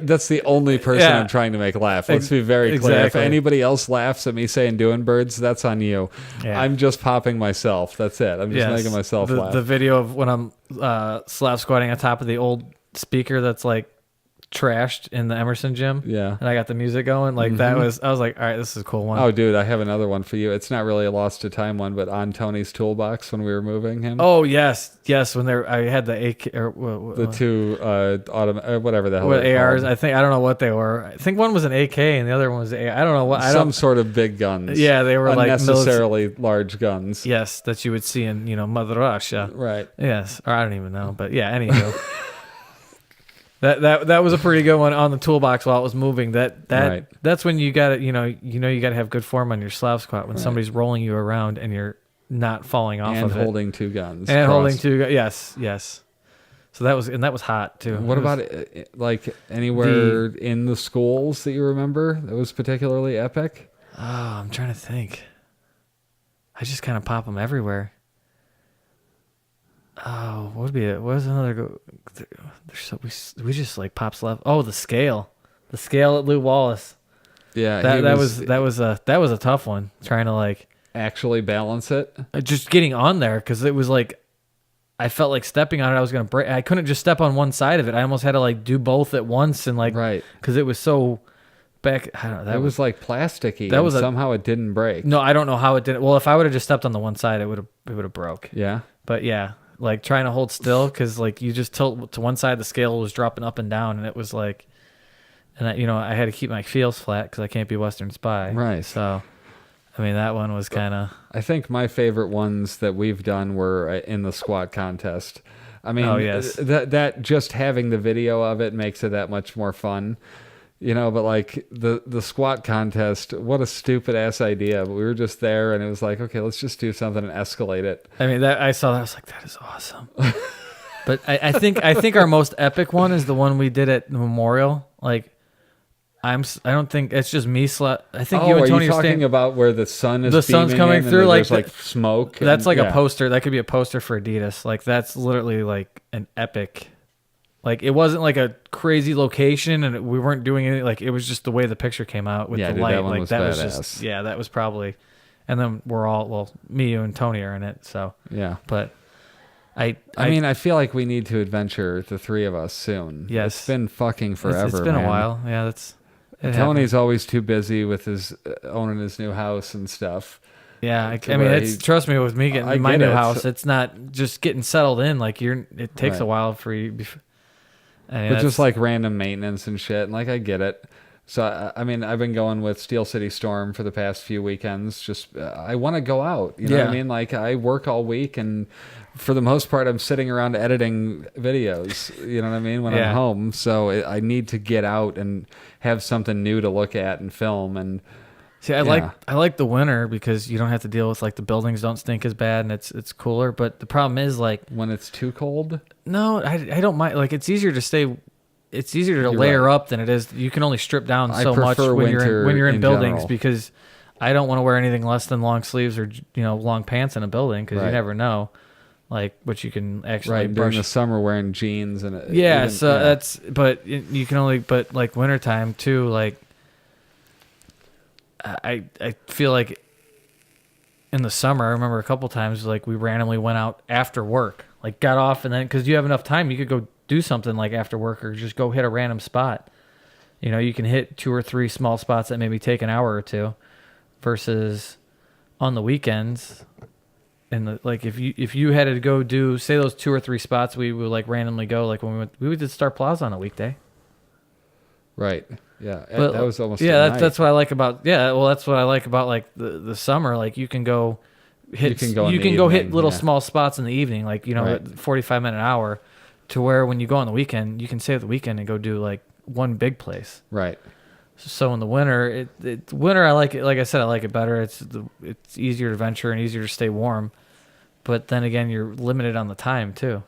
That's the only person I'm trying to make laugh. Let's be very clear. If anybody else laughs at me saying doing birds, that's on you. Yeah. I'm just popping myself. That's it. I'm just making myself laugh. The video of when I'm Slav squatting on top of the old speaker that's like trashed in the Emerson gym. Yeah. And I got the music going. Like I was like, all right, this is a cool one. Oh, dude, I have another one for you. It's not really a lost to time one, but on Tony's toolbox when we were moving him. Oh, yes. When I had the AK or the two whatever the hell they ARs. Called. I don't know what they were. I think one was an AK and the other one was I don't know what. Some sort of big guns. Yeah, they were unnecessarily large guns. Yes, that you would see in Mother Russia. Right. Yes, or I don't even know, but yeah. Anywho. That was a pretty good one on the toolbox while it was moving. That's when you got to you got to have good form on your Slav squat when somebody's rolling you around and you're not falling off of it. And holding 2 guns. Yes. So that was hot too. What about like anywhere in the schools that you remember that was particularly epic? Oh, I'm trying to think. I just kind of pop them everywhere. Oh, what was another we just like pop Slav. Oh, the scale at Lou Wallace. Yeah, that was a tough one. Trying to like actually balance it. Just getting on there, because it was like I felt like stepping on it, I was gonna break. I couldn't just step on one side of it. I almost had to like do both at once, and like Right. because it was so back. I don't know. That was like plasticky. that was somehow it didn't break. no. I don't know how it did. Well, if I would have just stepped on the one side, it would have broke. Yeah. But yeah, like trying to hold still, because like you just tilt to one side, the scale was dropping up and down, and it was like, and I had to keep my feels flat because I can't be Western Spy. Right. So, I mean, that one was kind of. I think my favorite ones that we've done were in the squat contest. I mean, Oh, yes. that just having the video of it makes it that much more fun. But like the squat contest, what a stupid ass idea. But we were just there and it was like, okay, let's just do something and escalate it. I mean, that I saw that, I was like, that is awesome. But I think our most epic one is the one we did at the Memorial. Like, I don't think it's just me. I think you and Tony are you are talking about where the sun is the sun's beaming coming in and through, there's like like smoke. That's like yeah. a poster. That could be a poster for Adidas. Like, that's literally like an epic. Like, it wasn't like a crazy location, and we weren't doing anything. Like, it was just the way the picture came out with the dude, light. that one Like, was that was badass. just that was probably. And then we're all, well, me, you, and Tony are in it. So Yeah. but I mean, I feel like we need to adventure, the three of us, soon. Yes. It's been fucking forever. it's been man. a while. Yeah, that's. It Tony's happened. always too busy with his owning his new house and stuff. Yeah, I mean, where it's trust me, with me I getting my get new it. house, it's not just getting settled in. Like, it takes a Right. while for you. I mean, But just that's- like random maintenance and shit. And like, I get it. So, I mean, I've been going with Steel City Storm for the past few weekends. Just, I want to go out. You know what I Yeah. mean? Like, I work all week, and for the most part, I'm sitting around editing videos. You know what I mean? When Yeah. I'm home. So, I need to get out and have something new to look at and film. And See, I like the winter because you don't have to deal with, like, the buildings don't stink as bad, and it's cooler. But the problem is, like, when it's too cold, no, I don't mind. Like, it's easier to You're layer right. up than it is. You can only strip down I so much prefer when you're winter in in buildings, general. because I don't want to wear anything less than long sleeves or long pants in a building, because you Right. never know, like, what you can actually right? During brush. the summer, wearing jeans and Yeah, that's, but you can only, but like wintertime too, like I feel like in the summer, I remember a couple times, like, we randomly went out after work, like, got off, and then, because you have enough time, you could go do something like after work, or just go hit a random spot. You can hit 2 or 3 small spots that maybe take an hour or two, versus on the weekends. And like, if you had to go do, say, those 2 or 3 spots, we would like randomly go, like when we did Star Plaza on a weekday. right. Yeah, But that was almost that's what I like about that's what I like about, like, the summer. Like, you can go hit You can go in the hit evening, little yeah. small spots in the evening, like, Right. 45-minute hour, to where when you go on the weekend, you can save the weekend and go do like one big place. right. So in the winter, winter, I like it. Like I said, I like it better. It's easier to venture and easier to stay warm. But then again, you're limited on the time too.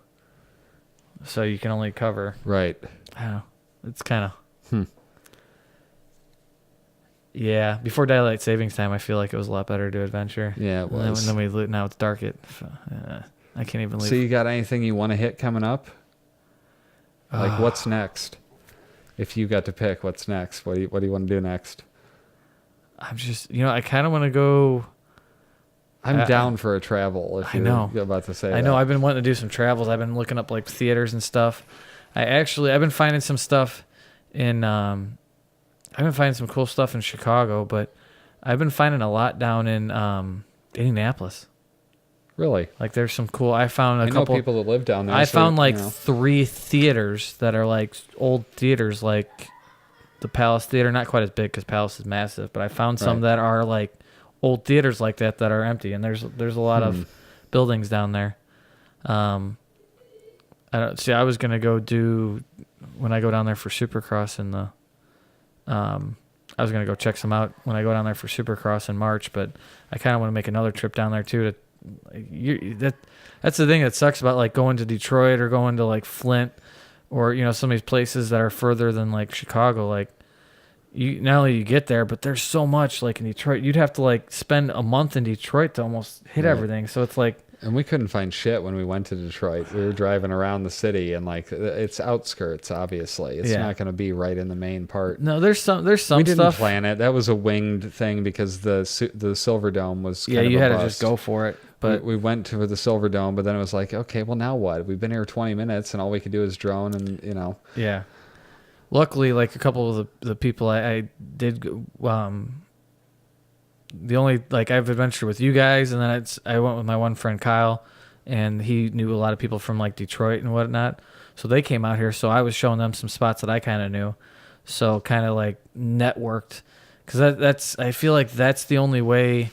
So you can only cover. Right. I don't know. It's kind of. Yeah. Before daylight savings time, I feel like it was a lot better to adventure. Yeah, it And then, was. then now it's dark. I can't even leave. So you got anything you want to hit coming up? Like, what's next? If you got to pick, what's next? What do you want to do next? I'm just, I kind of want to go. I'm down for a travel. If I you're know. about to say I know. that. I've been wanting to do some travels. I've been looking up, like, theaters and stuff. I've been finding some stuff in. I've been finding some cool stuff in Chicago, but I've been finding a lot down in Indianapolis. Really? Like, there's some cool. I found I a couple. know people that live down there. I so, found like you know. 3 theaters that are like old theaters, like the Palace Theater. Not quite as big because Palace is massive, but I found some Right. that are like old theaters like that are empty, and there's a lot of buildings down there. I don't see. I was gonna go do when I go down there for Supercross in the. I was gonna go check some out when I go down there for Supercross in March, but I kind of want to make another trip down there too. That's the thing that sucks about, like, going to Detroit or going to, like, Flint, or some of these places that are further than, like, Chicago. Like, you not only you get there, but there's so much, like, in Detroit. You'd have to, like, spend a month in Detroit to almost hit Right. everything. So it's like, And we couldn't find shit when we went to Detroit. We were driving around the city, and like it's outskirts. Obviously, it's not going to be right in the main part. No, there's some we didn't stuff. Plan it. That was a winged thing because the Silver Dome was kind of you a had bust. to just go for it. But we went to the Silver Dome, but then it was like, okay, well now what? We've been here 20 minutes, and all we could do is drone, and Yeah. Luckily, like a couple of the people I did, the only like I've adventured with you guys, and then I went with my one friend Kyle, and he knew a lot of people from like Detroit and whatnot, so they came out here. So I was showing them some spots that I kind of knew, so kind of like networked, because that's I feel like that's the only way.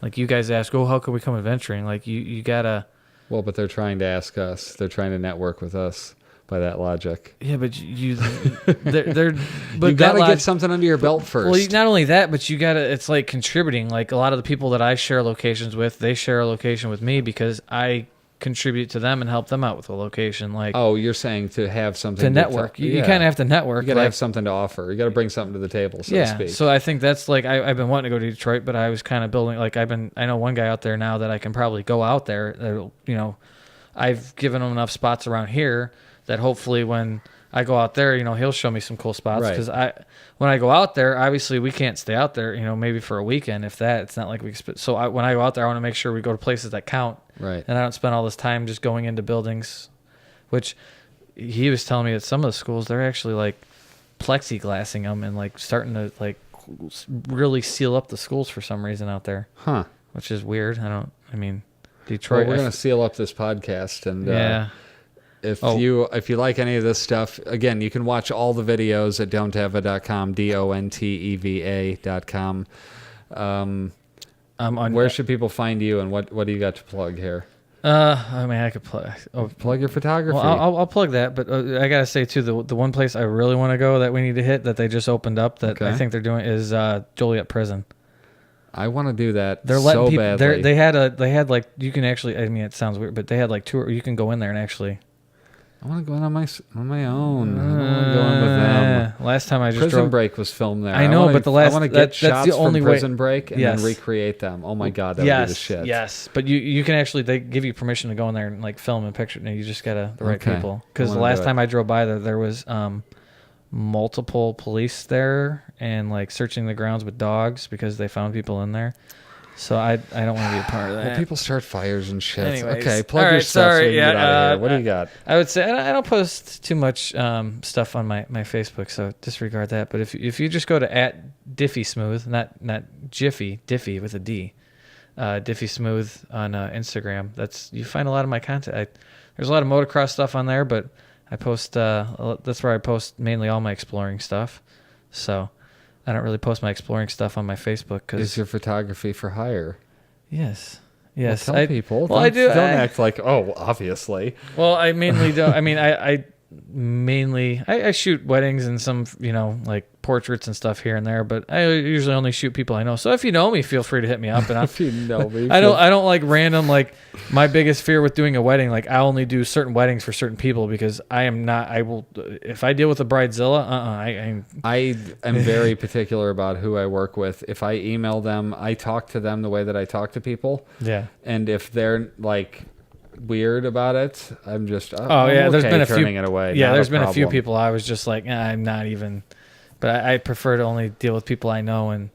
Like you guys ask, oh, how can we come adventuring? Like you gotta. Well, but they're trying to ask us. They're trying to network with us. By that logic. Yeah, but they're but you gotta get something under your belt first. Well, not only that, but you gotta. It's like contributing. Like a lot of the people that I share locations with, they share a location with me because I contribute to them and help them out with a location. Like, oh, you're saying to have something to network. You kind of have to network. You gotta have something to offer. You gotta bring something to the table, so to speak. So I think that's like I've been wanting to go to Detroit, but I was kind of building. Like I know one guy out there now that I can probably go out there. I've given him enough spots around here that hopefully when I go out there, he'll show me some cool spots. Because when I go out there, obviously we can't stay out there, maybe for a weekend, if that. It's not like we can so when I go out there, I want to make sure we go to places that count. Right. And I don't spend all this time just going into buildings, which he was telling me that some of the schools, they're actually like plexiglassing them and like starting to like really seal up the schools for some reason out there. Huh. Which is weird. Detroit. Well, we're going to seal up this podcast and yeah. If you like any of this stuff, again, you can watch all the videos at don'teva.com, DONTEVA.com. Where should people find you, and what do you got to plug here? I could plug your photography. Well, I'll plug that, but I gotta say too, the one place I really want to go that we need to hit that they just opened up that I think they're doing is Joliet Prison. I want to do that. They're letting people. Badly. They had like you can actually. I mean, it sounds weird, but they had like tour. You can go in there and actually. I want to go in on my own. I don't want to go in with them. Last time I just Prison Break was filmed there. I know, but the last I want to get shots the only from Prison Break and yes. then recreate them. Oh my god, that would be the shit. Yes, but you can actually they give you permission to go in there and like film and picture. You just gotta the right people. Because the last time I drove by there was multiple police there and like searching the grounds with dogs because they found people in there. So I don't want to be a part of that. Well, people start fires and shit. Anyways, okay, plug your stuff. Sorry, so we can get out of here. What do you got? I would say I don't post too much stuff on my Facebook, so disregard that. But if you just go to @DiffySmooth, not Jiffy, Diffy with a D, DiffySmooth on Instagram. You find a lot of my content. There's a lot of motocross stuff on there, but I post. That's where I post mainly all my exploring stuff. So. I don't really post my exploring stuff on my Facebook because is your photography for hire? Yes. Well, tell people. Well, I do. Don't act like obviously. Well, I mainly don't. I mean, I shoot weddings and some like portraits and stuff here and there, but I usually only shoot people I know. So if you know me, feel free to hit me up. And if you know me, I don't like random like my biggest fear with doing a wedding. Like I only do certain weddings for certain people because I will if I deal with a bridezilla, I am very particular about who I work with. If I email them, I talk to them the way that I talk to people. Yeah, and if they're like weird about it, I'm just there's been a few it away. Yeah, there's been a few people I was just like I'm not even. But I prefer to only deal with people I know, and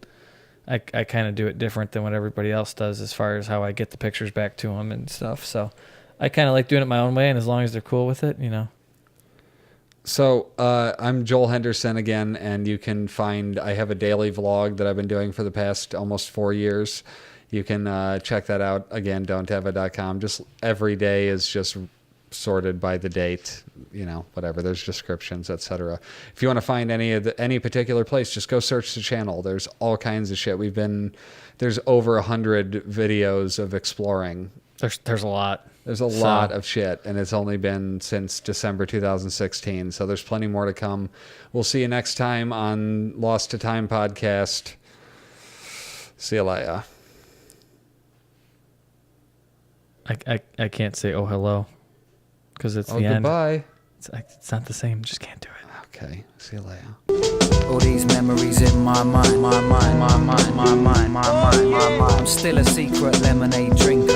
I kind of do it different than what everybody else does as far as how I get the pictures back to them and stuff. So I kind of like doing it my own way, and as long as they're cool with it, So I'm Joel Henderson again, and you can find I have a daily vlog that I've been doing for the past almost 4 years. You can check that out again, don'teva.com. Just every day is just sorted by the date, whatever. There's descriptions, etc. If you want to find any particular place, just go search the channel. There's all kinds of shit. There's over 100 videos of exploring. There's a lot. There's a lot of shit, and it's only been since December 2016. So there's plenty more to come. We'll see you next time on Lost to Time podcast. See you later. I can't say hello. Because it's the end. Goodbye. It's not the same. Just can't do it. Okay. See you later. All these memories in my mind. I'm still a secret lemonade drinker.